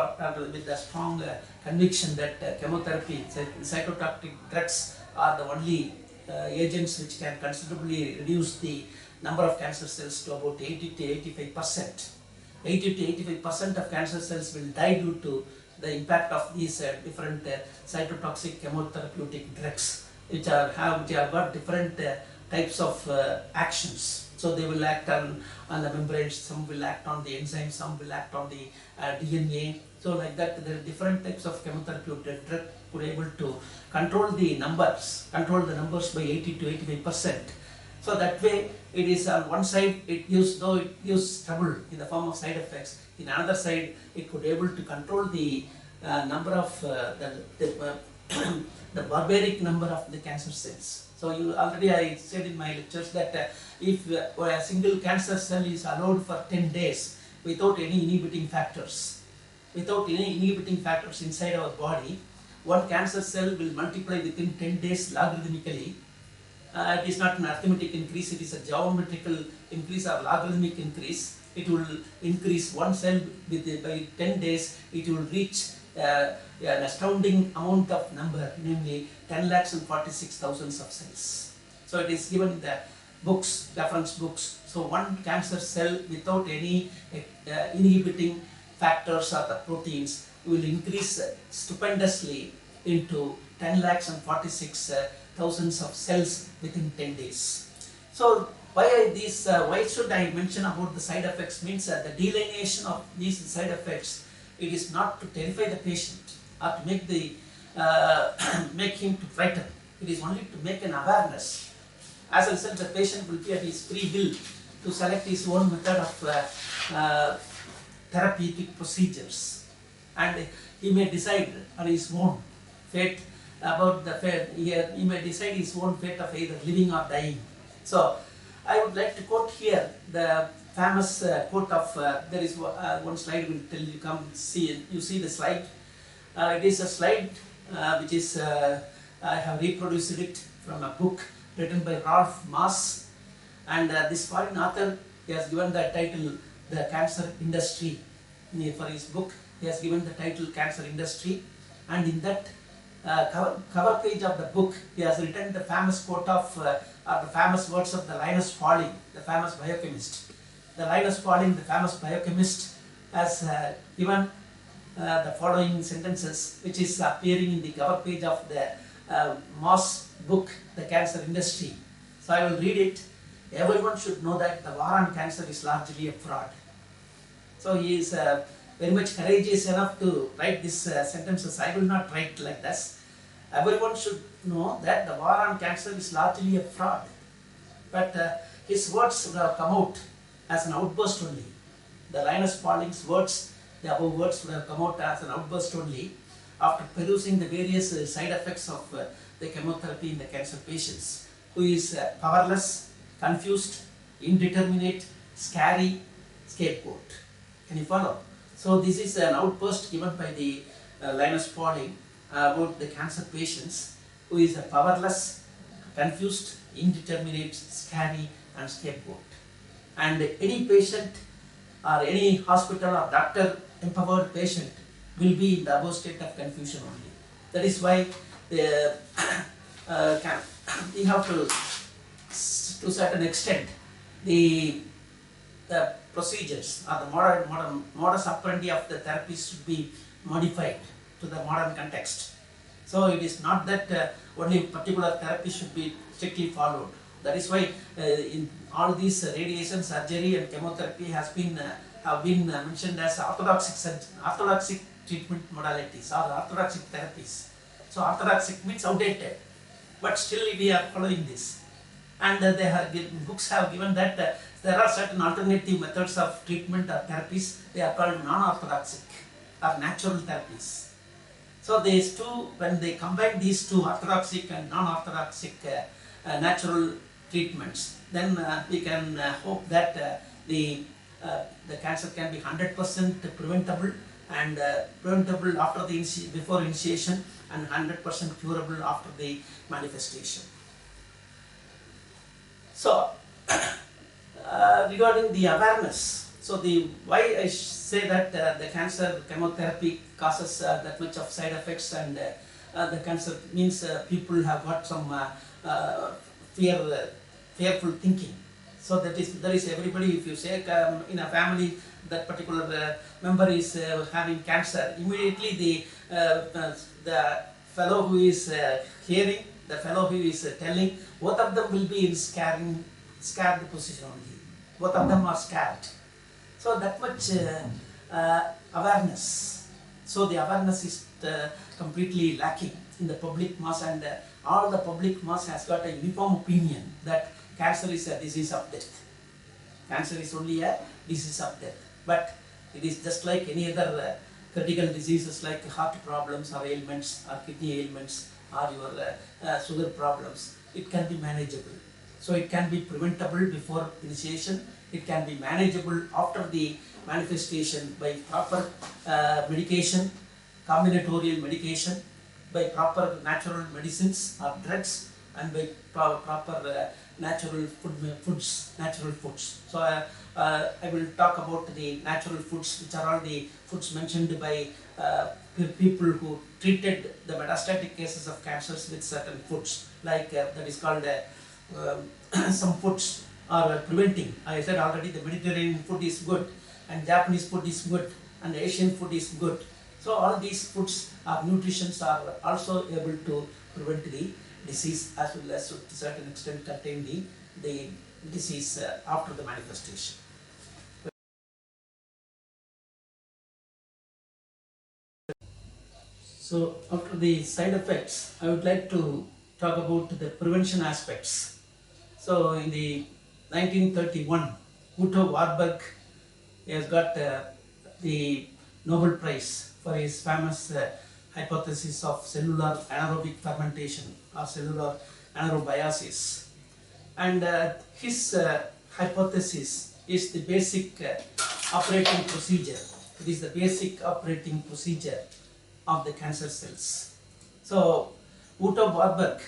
with a strong conviction that chemotherapy, cytotoxic drugs are the only agents which can considerably reduce the number of cancer cells to about 80 to 85%. 80 to 85% of cancer cells will die due to the impact of these different cytotoxic chemotherapeutic drugs, which have got different types of actions. So they will act on the membranes, some will act on the enzymes, some will act on the DNA. So like that, there are different types of chemotherapeutic drug were able to control the numbers by 80 to 85%. So that way, it is on one side, it gives trouble in the form of side effects. In another side, it could able to control the number of the barbaric number of the cancer cells. So I said in my lectures that if a single cancer cell is allowed for 10 days without any inhibiting factors, inside our body, one cancer cell will multiply within 10 days logarithmically. It is not an arithmetic increase, it is a geometrical increase or logarithmic increase. It will increase one cell by 10 days, it will reach an astounding amount of number, namely 10,46,000 of cells. So it is given in the books, reference books. So one cancer cell without any inhibiting factors or the proteins will increase stupendously into 10,46,000 of cells within 10 days. So why should I mention about the side effects? Means the delineation of these side effects, it is not to terrify the patient or to make make him to frighten. It is only to make an awareness. As I said, the patient will be at his free will to select his own method of therapeutic procedures, and he may decide on his own fate about the fate. He may decide his own fate of either living or dying. So I would like to quote here the famous quote of, there is one slide will tell you, come see, you see the slide. It is a slide which is, I have reproduced it from a book written by Rolf Maas, and this foreign author, he has given the title, The Cancer Industry. For his book, he has given the title Cancer Industry, and in that cover page of the book, he has written the famous quote of, the famous words of the Linus Pauling, the famous biochemist. The Linus Pauling, the famous biochemist, has given the following sentences, which is appearing in the cover page of the Moss book, The Cancer Industry. So I will read it. Everyone should know that the war on cancer is largely a fraud. So he is very much courageous enough to write these sentences. I will not write like this. Everyone should know that the war on cancer is largely a fraud. But his words would have come out as an outburst only. The Linus Pauling's words, the above words would have come out as an outburst only after perusing the various side effects of the chemotherapy in the cancer patients, who is powerless, confused, indeterminate, scary, scapegoat. Can you follow? So this is an outburst given by the Linus Pauling about the cancer patients, who is powerless, confused, indeterminate, scary, and scapegoat. And any patient or any hospital or doctor empowered patient will be in the above state of confusion only. That is why we have to certain extent, the procedures or the modern modus operandi of the therapies should be modified to the modern context. So it is not that only particular therapy should be strictly followed. That is why in all these radiation, surgery, and chemotherapy have been mentioned as orthodoxic treatment modalities or orthodoxic therapies. So orthodoxic means outdated, but still we are following this. and books have given that there are certain alternative methods of treatment or therapies. They are called non-orthodoxic or natural therapies. So these two, when they combine these two, orthodoxic and non-orthodoxic natural treatments, then we can hope that the cancer can be 100% preventable, and preventable after the before initiation, and 100% curable after the manifestation. So regarding the awareness, so why I say that the cancer chemotherapy causes that much of side effects, and the cancer means people have got some fearful thinking. So there is everybody, if you say in a family that particular member is having cancer, immediately the fellow who is hearing, the fellow who is telling, both of them will be in scared position only. Both of them are scared. So that much awareness. So the awareness is completely lacking in the public mass, and all the public mass has got a uniform opinion that cancer is a disease of death. Cancer is only a disease of death. But it is just like any other critical diseases like heart problems or ailments or kidney ailments or your sugar problems. It can be manageable. So it can be preventable before initiation. It can be manageable after the manifestation by proper medication, combinatorial medication, by proper natural medicines or drugs, and by proper natural foods. So I will talk about the natural foods, which are all the foods mentioned by people who treated the metastatic cases of cancers with certain foods, like that is called some foods are preventing. I said already the Mediterranean food is good, and Japanese food is good, and Asian food is good. So all these foods or nutritions are also able to prevent the disease, as well as to a certain extent contain the disease after the manifestation. So after the side effects, I would like to talk about the prevention aspects. So in the 1931, Otto Warburg has got the Nobel Prize for his famous hypothesis of cellular anaerobic fermentation or cellular anaerobiosis. And his hypothesis is the basic operating procedure. It is the basic operating procedure of the cancer cells. So Otto Warburg,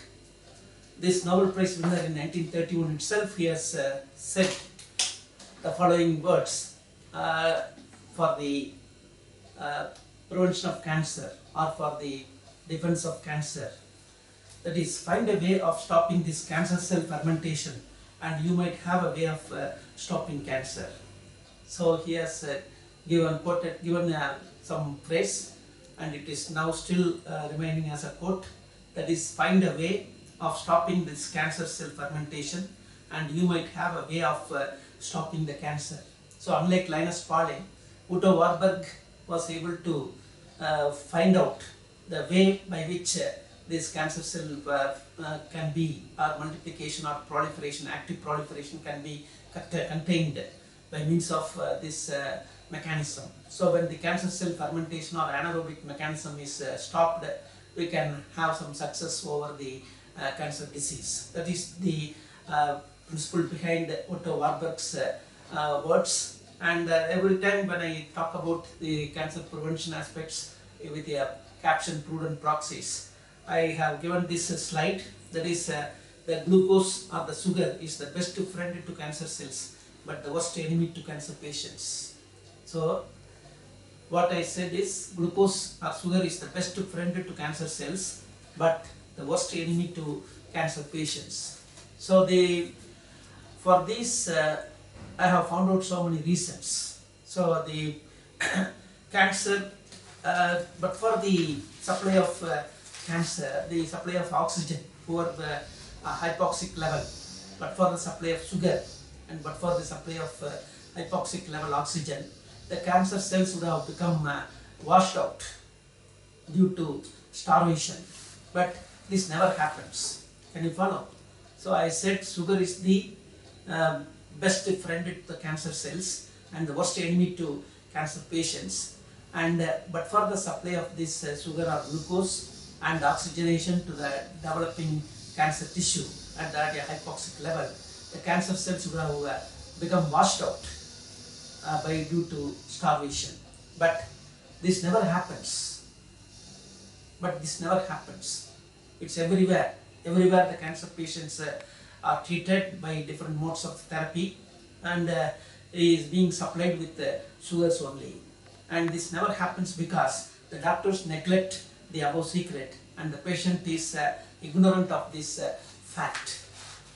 this Nobel Prize winner in 1931 itself, he has said the following words for the prevention of cancer or for the defense of cancer. That is, find a way of stopping this cancer cell fermentation, and you might have a way of stopping cancer. So he has given some phrase, and it is now still remaining as a quote. That is, find a way of stopping this cancer cell fermentation, and you might have a way of stopping the cancer. So unlike Linus Pauling, Otto Warburg was able to find out the way by which this cancer cell can be, or multiplication or proliferation, active proliferation can be contained by means of this mechanism. So when the cancer cell fermentation or anaerobic mechanism is stopped, we can have some success over the cancer disease. That is the principle behind Otto Warburg's words. And every time when I talk about the cancer prevention aspects with a caption prudent proxies, I have given this slide. That is, the glucose or the sugar is the best friend to cancer cells, but the worst enemy to cancer patients. So what I said is, glucose or sugar is the best friend to cancer cells, but the worst enemy to cancer patients. So for this I have found out so many reasons. So the cancer, but for the supply of cancer, the supply of oxygen for the hypoxic level, but for the supply of sugar, and but for the supply of hypoxic level oxygen, the cancer cells would have become washed out due to starvation. But this never happens. Can you follow? So I said sugar is the best friend to the cancer cells and the worst enemy to cancer patients. And but for the supply of this sugar or glucose and oxygenation to the developing cancer tissue at the hypoxic level, the cancer cells would have become washed out by due to starvation. But this never happens. It's everywhere. Everywhere the cancer patients are treated by different modes of therapy and is being supplied with sugars only. And this never happens because the doctors neglect the above secret and the patient is ignorant of this fact.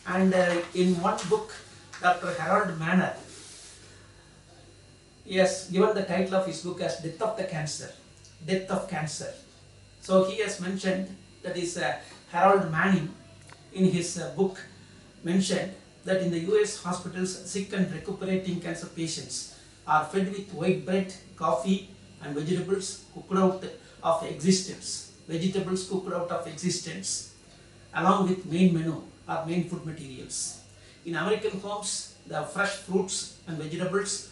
And in one book, Dr. Harold Manner, he has given the title of his book as Death of the Cancer. Death of Cancer. So he has mentioned, that is Harold Manning in his book mentioned that in the US hospitals, sick and recuperating cancer patients are fed with white bread, coffee and vegetables cooked out of existence. Vegetables cooked out of existence along with main menu or main food materials. In American homes, the fresh fruits and vegetables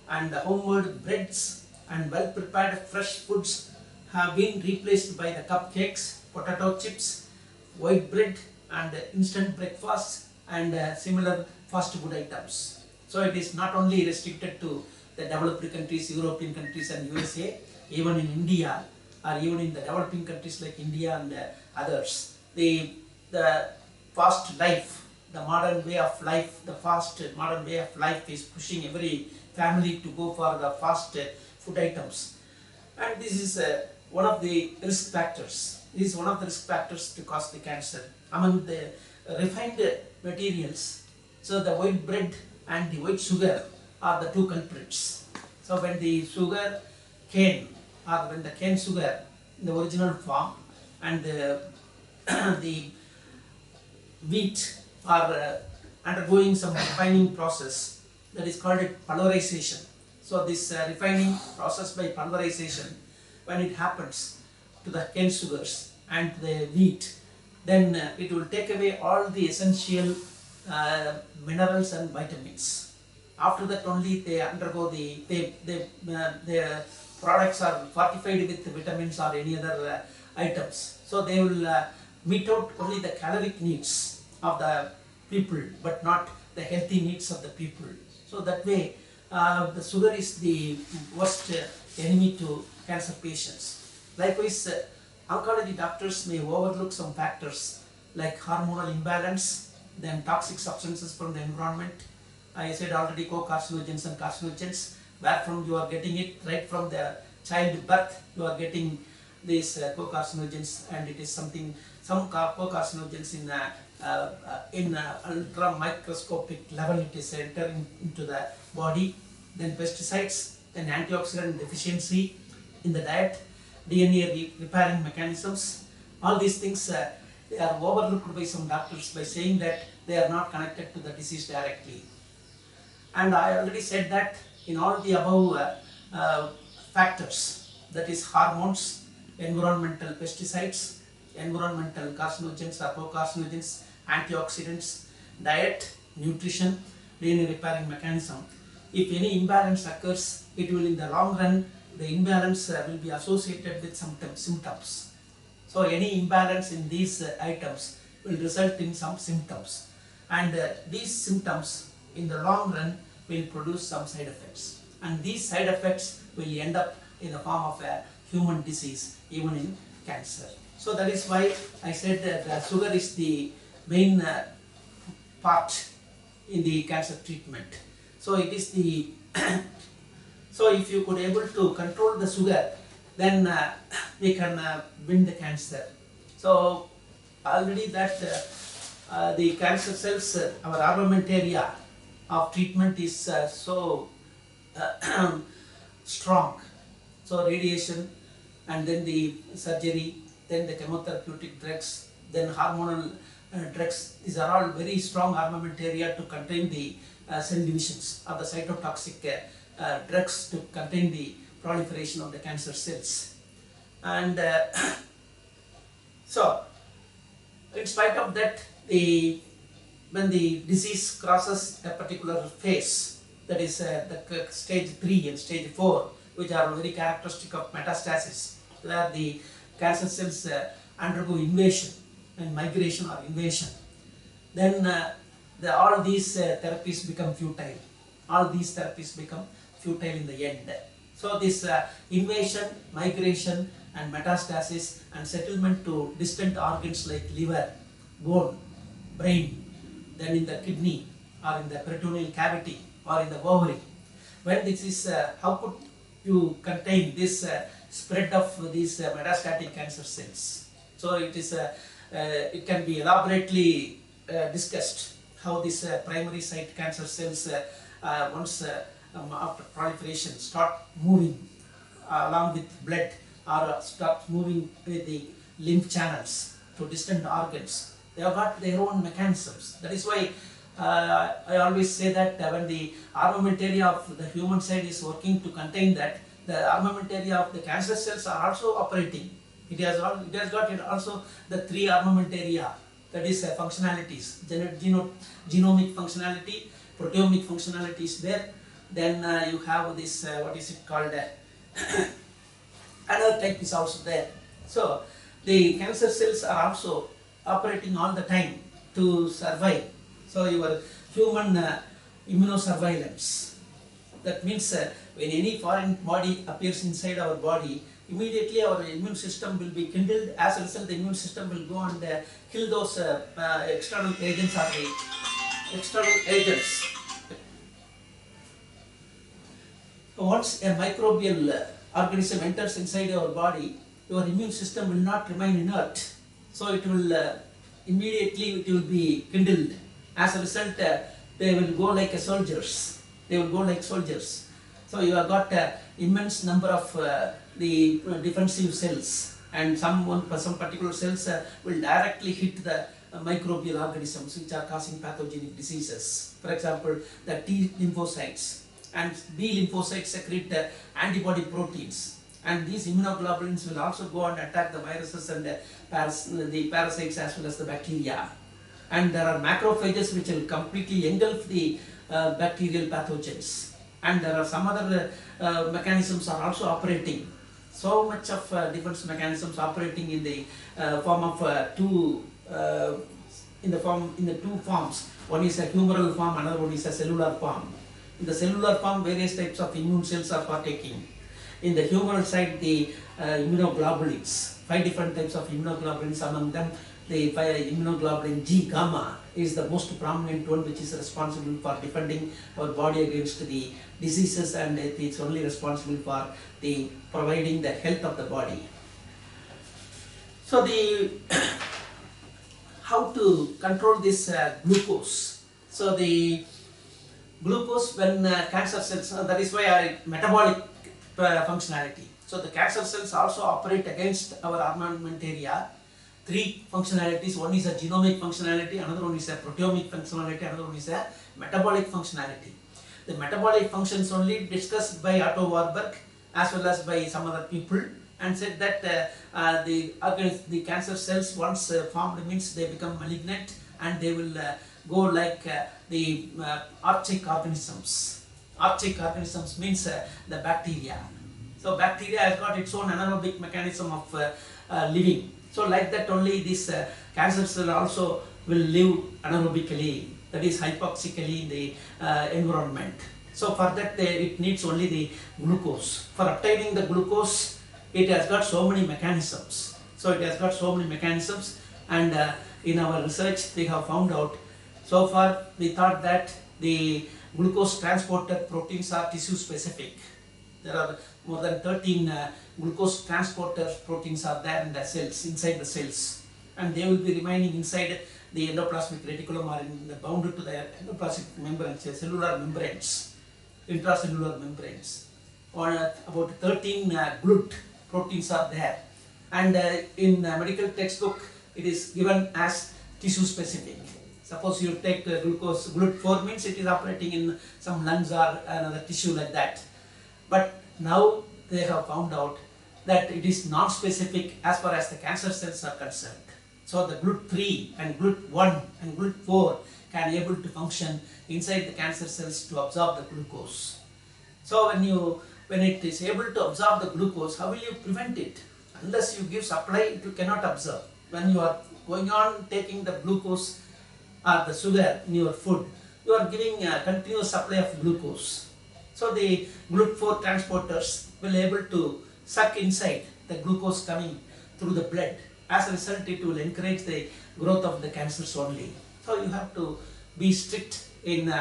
and the homemade breads and well prepared fresh foods have been replaced by the cupcakes, potato chips, white bread and instant breakfast and similar fast food items. So it is not only restricted to the developed countries, European countries and USA, even in India or even in the developing countries like India and others. The fast life, the modern way of life, the fast modern way of life is pushing every family to go for the fast food items. And this is one of the risk factors. This is one of the risk factors to cause the cancer. Among the refined materials, so the white bread and the white sugar are the two culprits. So when the sugar cane or when the cane sugar in the original form and the wheat are undergoing some refining process that is called pulverization. So this refining process by pulverization, when it happens to the cane sugars and the wheat, then it will take away all the essential minerals and vitamins. After that only they undergo the products are fortified with vitamins or any other items. So they will meet out only the caloric needs of the people but not the healthy needs of the people. So that way the sugar is the worst enemy to cancer patients. Likewise, oncology doctors may overlook some factors like hormonal imbalance, then toxic substances from the environment. I said already co-carcinogens and carcinogens, where from you are getting it, right from the child birth you are getting these co-carcinogens, and it is something, some co-carcinogens in ultra microscopic level it is entering into the body. Then pesticides, then antioxidant deficiency in the diet, DNA repairing mechanisms, all these things they are overlooked by some doctors by saying that they are not connected to the disease directly. And I already said that in all the above factors, that is hormones, environmental pesticides, environmental carcinogens or co-carcinogens, antioxidants, diet, nutrition, DNA repairing mechanism. If any imbalance occurs, it will in the long run, the imbalance will be associated with some symptoms. So any imbalance in these items will result in some symptoms, and these symptoms in the long run will produce some side effects, and these side effects will end up in the form of a human disease, even in cancer. So that is why I said that sugar is the main part in the cancer treatment. So it is the so if you could able to control the sugar, then we can win the cancer. So already that the cancer cells, our armamentarium of treatment is so strong. So radiation, and then the surgery, then the chemotherapeutic drugs, then hormonal drugs. These are all very strong armamentarium to contain the cell divisions or the cytotoxic drugs to contain the proliferation of the cancer cells. And so in spite of that, the when the disease crosses a particular phase, that is the stage 3 and stage 4, which are very characteristic of metastasis, where the cancer cells undergo invasion and migration or invasion, then all these therapies become futile. All these therapies become futile in the end. So this invasion, migration and metastasis and settlement to distant organs like liver, bone, brain, then in the kidney or in the peritoneal cavity or in the ovary. When this is, how could you contain this spread of these metastatic cancer cells? So it is, it can be elaborately discussed how these primary site cancer cells once after proliferation start moving along with blood or start moving with the lymph channels to distant organs. They have got their own mechanisms. That is why I always say that when the armamentarium of the human side is working to contain that, the armamentarium of the cancer cells are also operating. It has got also the 3 armamentaria, that is functionalities, genomic functionality, proteomic functionality is there. Then you have this, what is it called, another type is also there. So the cancer cells are also operating all the time to survive. So your human immunosurveillance, that means when any foreign body appears inside our body, immediately our immune system will be kindled. As a result, the immune system will go and kill those external agents or the external agents. Once a microbial organism enters inside our body, your immune system will not remain inert. So it will immediately it will be kindled. As a result, they will go like soldiers. They will go like soldiers. So you have got immense number of the defensive cells, and some particular cells will directly hit the microbial organisms which are causing pathogenic diseases. For example, the T lymphocytes and B lymphocytes secrete antibody proteins, and these immunoglobulins will also go and attack the viruses and the parasites as well as the bacteria. And there are macrophages which will completely engulf the bacterial pathogens, and there are some other mechanisms are also operating. So much of defense mechanisms operating in the form of in the two forms. One is a humoral form, another one is a cellular form. In the cellular form, various types of immune cells are partaking. In the humoral side, the immunoglobulins, 5 different types of immunoglobulins. Among them, the immunoglobulin G gamma is the most prominent one, which is responsible for defending our body against the diseases, and it is only responsible for the providing the health of the body. So the how to control this glucose? So the glucose, when cancer cells, that is why metabolic functionality. So the cancer cells also operate against our armamentaria. 3 functionalities. One is a genomic functionality, another one is a proteomic functionality, another one is a metabolic functionality. The metabolic functions only discussed by Otto Warburg as well as by some other people, and said that the cancer cells once formed means they become malignant, and they will go like the archaic organisms. Archaic organisms means the bacteria. So bacteria has got its own anaerobic mechanism of living. So like that only this cancer cell also will live anaerobically, that is hypoxically in the environment. So for that it needs only the glucose. For obtaining the glucose, it has got so many mechanisms. So it has got so many mechanisms, and in our research we have found out, so far we thought that the glucose transporter proteins are tissue specific. There are more than 13 glucose transporter proteins are there in the cells, inside the cells, and they will be remaining inside the endoplasmic reticulum or bounded to the endoplasmic membranes, cellular membranes, intracellular membranes. Or about 13 GLUT proteins are there, and in medical textbook it is given as tissue specific. Suppose you take glucose, GLUT4 means it is operating in some lungs or another tissue like that. But now they have found out that it is non-specific as far as the cancer cells are concerned. So the GLUT3 and GLUT1 and GLUT4 can able to function inside the cancer cells to absorb the glucose. So when it is able to absorb the glucose, how will you prevent it? Unless you give supply, you cannot absorb. When you are going on taking the glucose or the sugar in your food, you are giving a continuous supply of glucose. So the GLUT4 transporters will able to suck inside the glucose coming through the blood. As a result, it will encourage the growth of the cancers only. So you have to be strict in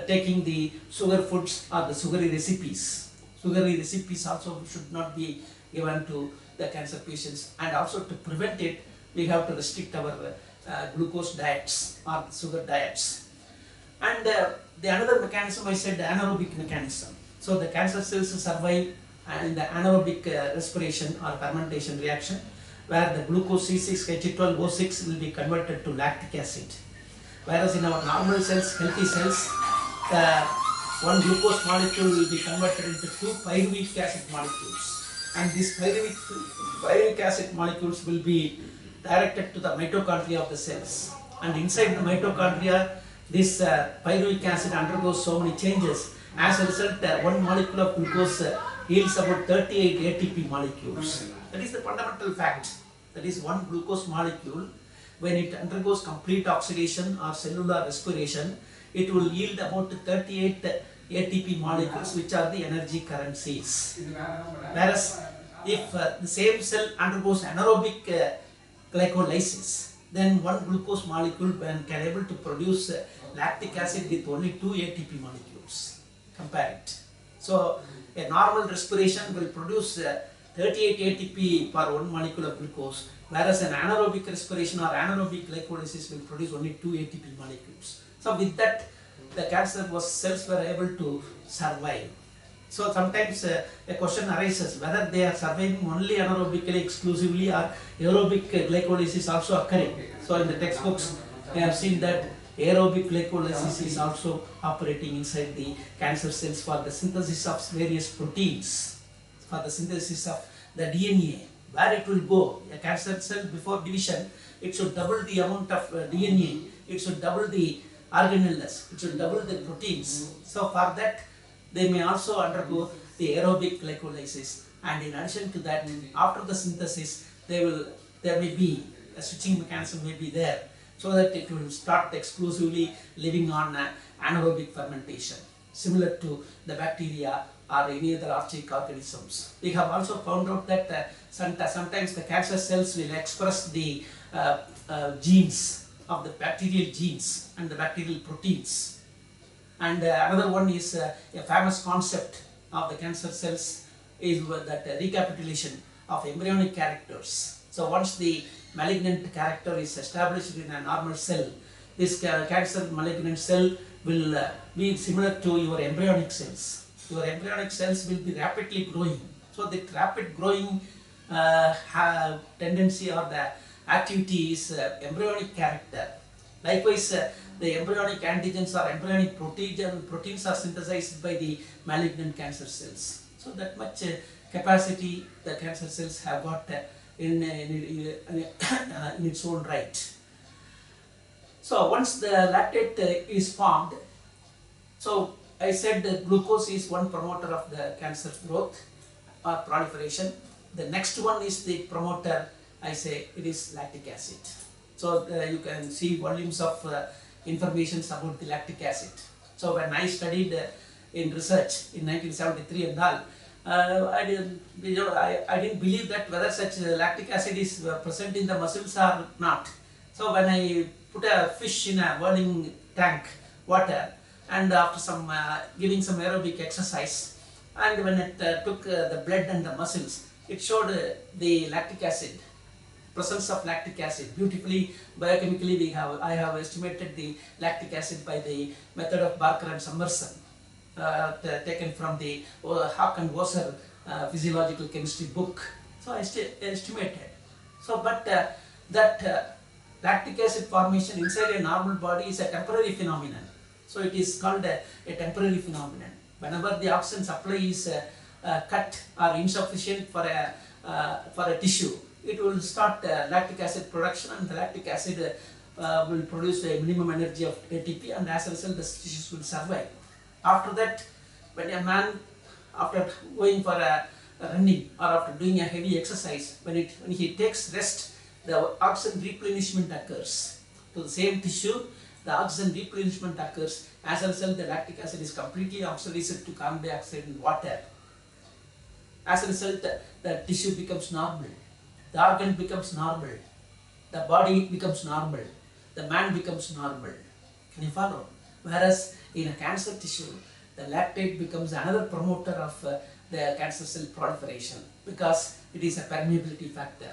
taking the sugar foods or the sugary recipes. Sugary recipes also should not be given to the cancer patients, and also to prevent it, we have to restrict our glucose diets or sugar diets. And the another mechanism I said, the anaerobic mechanism. So the cancer cells survive in the anaerobic respiration or fermentation reaction, where the glucose C6H12O6 will be converted to lactic acid. Whereas in our normal cells, healthy cells, the one glucose molecule will be converted into two pyruvic acid molecules, and these pyruvic acid molecules will be directed to the mitochondria of the cells, and inside the mitochondria this pyruvic acid undergoes so many changes. As a result, one molecule of glucose yields about 38 ATP molecules. That is the fundamental fact. That is, one glucose molecule, when it undergoes complete oxidation or cellular respiration, it will yield about 38 ATP molecules, which are the energy currencies. Whereas if the same cell undergoes anaerobic glycolysis, then one glucose molecule can able to produce lactic acid with only 2 ATP molecules. Compare it. So a normal respiration will produce 38 ATP per one molecule of glucose, whereas an anaerobic respiration or anaerobic glycolysis will produce only 2 ATP molecules. So with that, the cancer cells were able to survive. So sometimes a question arises whether they are surviving only anaerobically exclusively or aerobic glycolysis also occurring. So in the textbooks I have seen that aerobic glycolysis is also operating inside the cancer cells for the synthesis of various proteins, for the synthesis of the DNA. Where it will go, a cancer cell before division, it should double the amount of DNA, it should double the organelles, it should double the proteins. So for that, they may also undergo the aerobic glycolysis, and in addition to that, after the synthesis, there may be a switching mechanism may be there, so that it will start exclusively living on anaerobic fermentation, similar to the bacteria or any other archaic organisms. We have also found out that sometimes the cancer cells will express the genes of the bacterial genes and the bacterial proteins. And another one is a famous concept of the cancer cells is that recapitulation of embryonic characters. So once the malignant character is established in a normal cell, this cancer malignant cell will be similar to your embryonic cells. Your embryonic cells will be rapidly growing. So the rapid growing tendency or the activity is embryonic character. Likewise, the embryonic antigens or embryonic proteins are synthesized by the malignant cancer cells. So that much capacity the cancer cells have got in its own right. So once the lactate is formed, so I said that glucose is one promoter of the cancer growth or proliferation. The next one is the promoter, I say it is lactic acid. So you can see volumes of information about the lactic acid. So when I studied in research in 1973 and all, I didn't believe that whether such lactic acid is present in the muscles or not. So when I put a fish in a boiling tank water, and after some giving some aerobic exercise, and when it took the blood and the muscles, it showed the lactic acid, presence of lactic acid. Beautifully biochemically I have estimated the lactic acid by the method of Barker and Summerson, taken from the Hawk and Wasser physiological chemistry book. So I estimated. So but that lactic acid formation inside a normal body is a temporary phenomenon. So it is called a temporary phenomenon. Whenever the oxygen supply is cut or insufficient for a tissue, it will start lactic acid production, and the lactic acid will produce a minimum energy of ATP, and as a result the tissues will survive. After that, when a man, after going for a running or after doing a heavy exercise, when he takes rest, the oxygen replenishment occurs to the same tissue. The oxygen replenishment occurs. As a result, the lactic acid is completely oxidized to carbon dioxide and water. As a result, the tissue becomes normal, the organ becomes normal, the body becomes normal, the man becomes normal. Can you follow? Whereas in a cancer tissue, the lactate becomes another promoter of the cancer cell proliferation, because it is a permeability factor.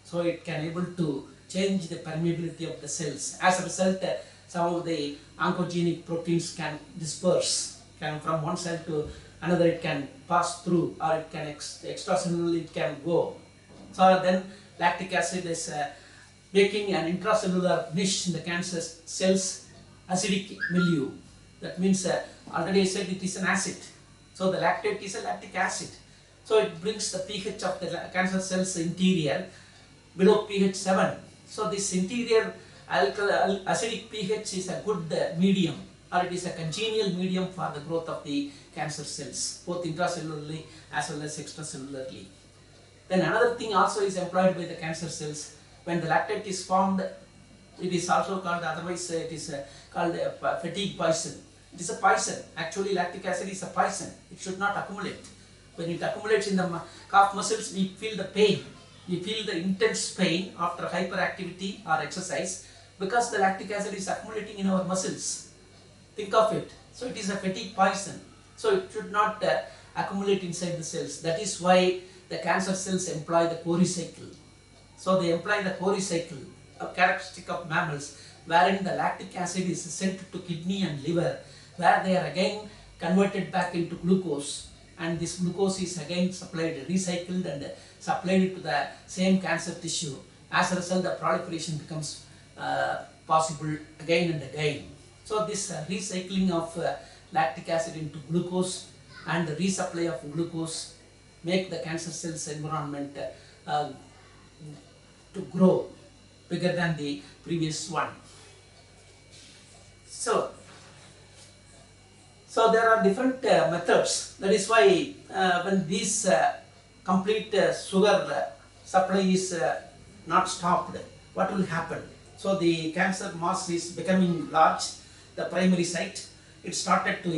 So it can able to change the permeability of the cells. As a result, some of the oncogenic proteins can disperse, can from one cell to another, it can pass through, or it can extracellularly it can go. So then lactic acid is making an intracellular niche in the cancer cells acidic milieu. That means already I said it is an acid. So the lactate is a lactic acid. So it brings the pH of the cancer cells interior below pH 7. So this interior acidic pH is a good medium, or it is a congenial medium for the growth of the cancer cells, both intracellularly as well as extracellularly. Then another thing also is employed by the cancer cells. When the lactate is formed, it is also called, otherwise it is called a fatigue poison. It is a poison. Actually, lactic acid is a poison. It should not accumulate. When it accumulates in the calf muscles, we feel the pain. We feel the intense pain after hyperactivity or exercise, because the lactic acid is accumulating in our muscles. Think of it. So it is a fatigue poison. So it should not accumulate inside the cells. That is why the cancer cells employ the Cori cycle. So they employ the Cori cycle, a characteristic of mammals, wherein the lactic acid is sent to kidney and liver, where they are again converted back into glucose, and this glucose is again supplied, recycled and supplied to the same cancer tissue. As a result, the proliferation becomes possible again and again. So this recycling of lactic acid into glucose and the resupply of glucose make the cancer cells environment to grow bigger than the previous one. So there are different methods. That is why when this complete sugar supply is not stopped, what will happen? So the cancer mass is becoming large, the primary site. It started to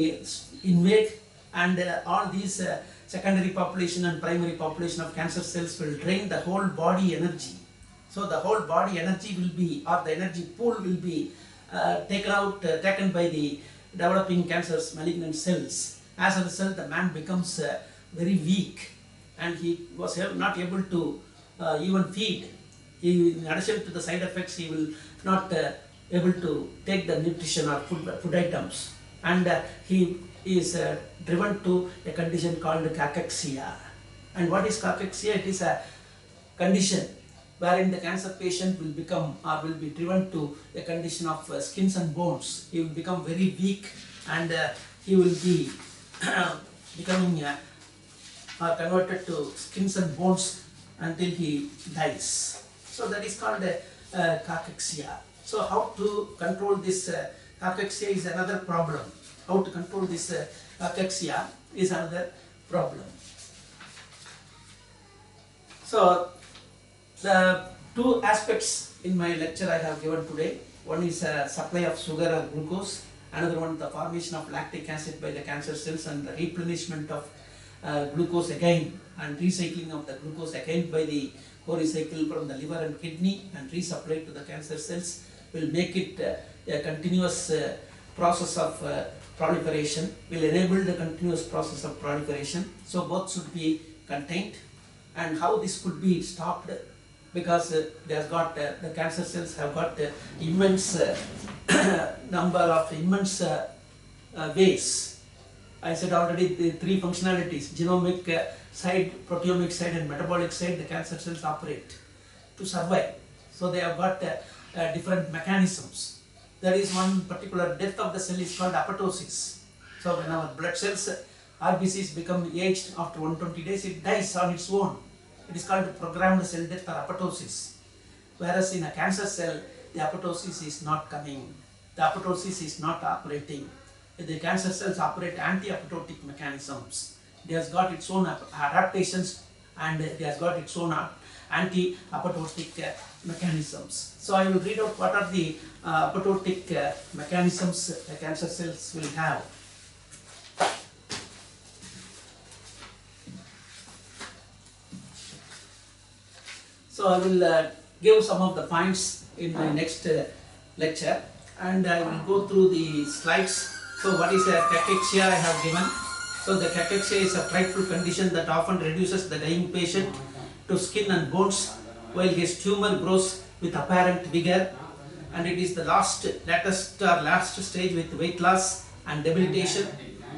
invade, and all these secondary population and primary population of cancer cells will drain the whole body energy. So the whole body energy will be, or the energy pool will be taken by the developing cancer's malignant cells. As a result, the man becomes very weak, and he was not able to even feed. In addition to the side effects, he will not able to take the nutrition or food items, and he is driven to a condition called cachexia. And what is cachexia? It is a condition wherein the cancer patient will become, or will be driven to a condition of skins and bones. He will become very weak, and he will be becoming or converted to skins and bones until he dies. So that is called cachexia. So how to control this cachexia is another problem. How to control this cachexia is another problem. So the two aspects in my lecture I have given today. One is supply of sugar or glucose. Another one, the formation of lactic acid by the cancer cells and the replenishment of glucose again, and recycling of the glucose again by the Cori cycle from the liver and kidney and resupply to the cancer cells will make it a continuous process of proliferation, will enable the continuous process of proliferation. So both should be contained. And how this could be stopped? Because the cancer cells have got immense number of immense ways. I said already the three functionalities: genomic side, proteomic side and metabolic side. The cancer cells operate to survive. So they have got different mechanisms. There is one particular death of the cell is called apoptosis. So when our blood cells, RBCs, become aged after 120 days, it dies on its own. It is called programmed cell death or apoptosis. Whereas in a cancer cell, the apoptosis is not coming, the apoptosis is not operating. The cancer cells operate anti-apoptotic mechanisms. It has got its own adaptations and it has got its own anti-apoptotic mechanisms. So I will read out what are the apoptotic mechanisms the cancer cells will have. So I will give some of the points in my next lecture, and I will go through the slides. So what is a cachexia I have given? So the cachexia is a frightful condition that often reduces the dying patient to skin and bones while his tumor grows with apparent vigor, and it is the last stage with weight loss and debilitation.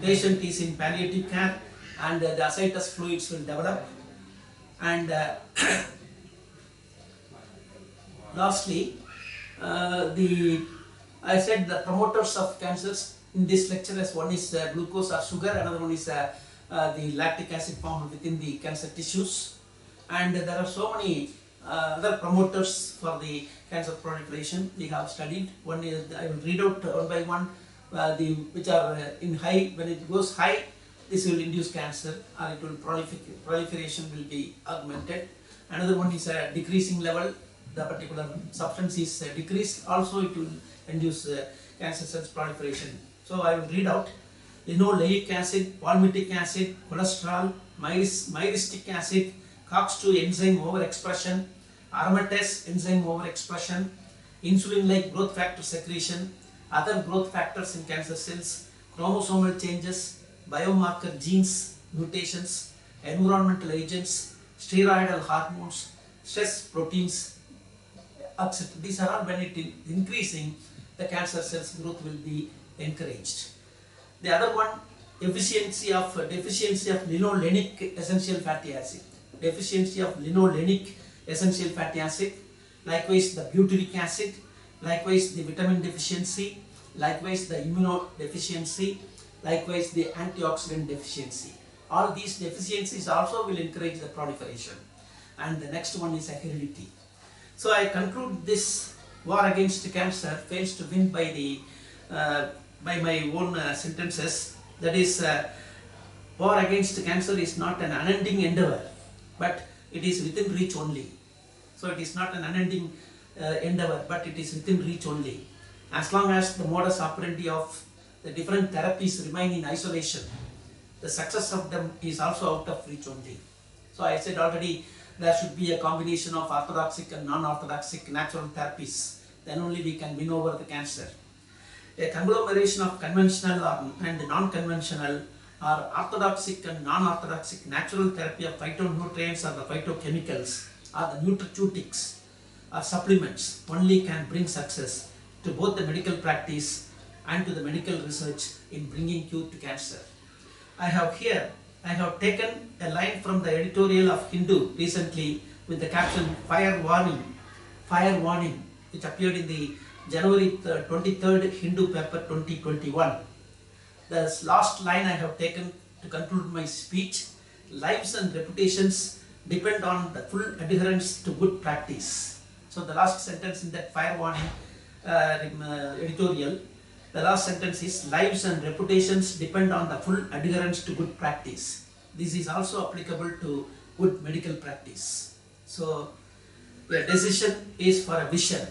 Patient is in palliative care and the ascites fluids will develop, and lastly, I said the promoters of cancers in this lecture, as one is glucose or sugar, another one is the lactic acid found within the cancer tissues, and there are so many other promoters for the cancer proliferation we have studied. One is, I will read out one by one, which are in high. When it goes high, this will induce cancer, or it will proliferation will be augmented. Another one is a decreasing level. The particular substance is decreased, also it will induce cancer cells proliferation. So I will read out: linoleic acid, palmitic acid, cholesterol, myristic acid, COX-2 enzyme overexpression, aromatase enzyme overexpression, insulin-like growth factor secretion, other growth factors in cancer cells, chromosomal changes, biomarker genes, mutations, environmental agents, steroidal hormones, stress proteins, etc. These are all, when it is increasing, the cancer cells growth will be encouraged. The other one, deficiency of linolenic essential fatty acid. Deficiency of linolenic essential fatty acid, likewise the butyric acid, likewise the vitamin deficiency, likewise the immunodeficiency, likewise the antioxidant deficiency. All these deficiencies also will encourage the proliferation. And the next one is heredity. So I conclude this war against cancer fails to win by my own sentences. That is, war against cancer is not an unending endeavor, but it is within reach only. So it is not an unending endeavor, but it is within reach only. As long as the modus operandi of the different therapies remain in isolation, the success of them is also out of reach only. So I said already, there should be a combination of orthodoxic and non-orthodoxic natural therapies. Then only we can win over the cancer. A conglomeration of conventional and non-conventional or orthodoxic and non-orthodoxic natural therapy of phytonutrients or the phytochemicals or the nutraceutics or supplements only can bring success to both the medical practice and to the medical research in bringing cure to cancer. I have taken a line from the editorial of Hindu recently with the caption "Fire Warning," which appeared in the January 23rd Hindu paper 2021. The last line I have taken to conclude my speech: lives and reputations depend on the full adherence to good practice. So the last sentence in that Fire Warning editorial, the last sentence is: lives and reputations depend on the full adherence to good practice. This is also applicable to good medical practice. So a decision is for a vision.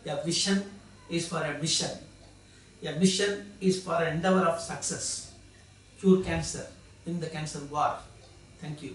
A vision is for a mission. A mission is for an endeavor of success. Cure cancer, win the cancer war. Thank you.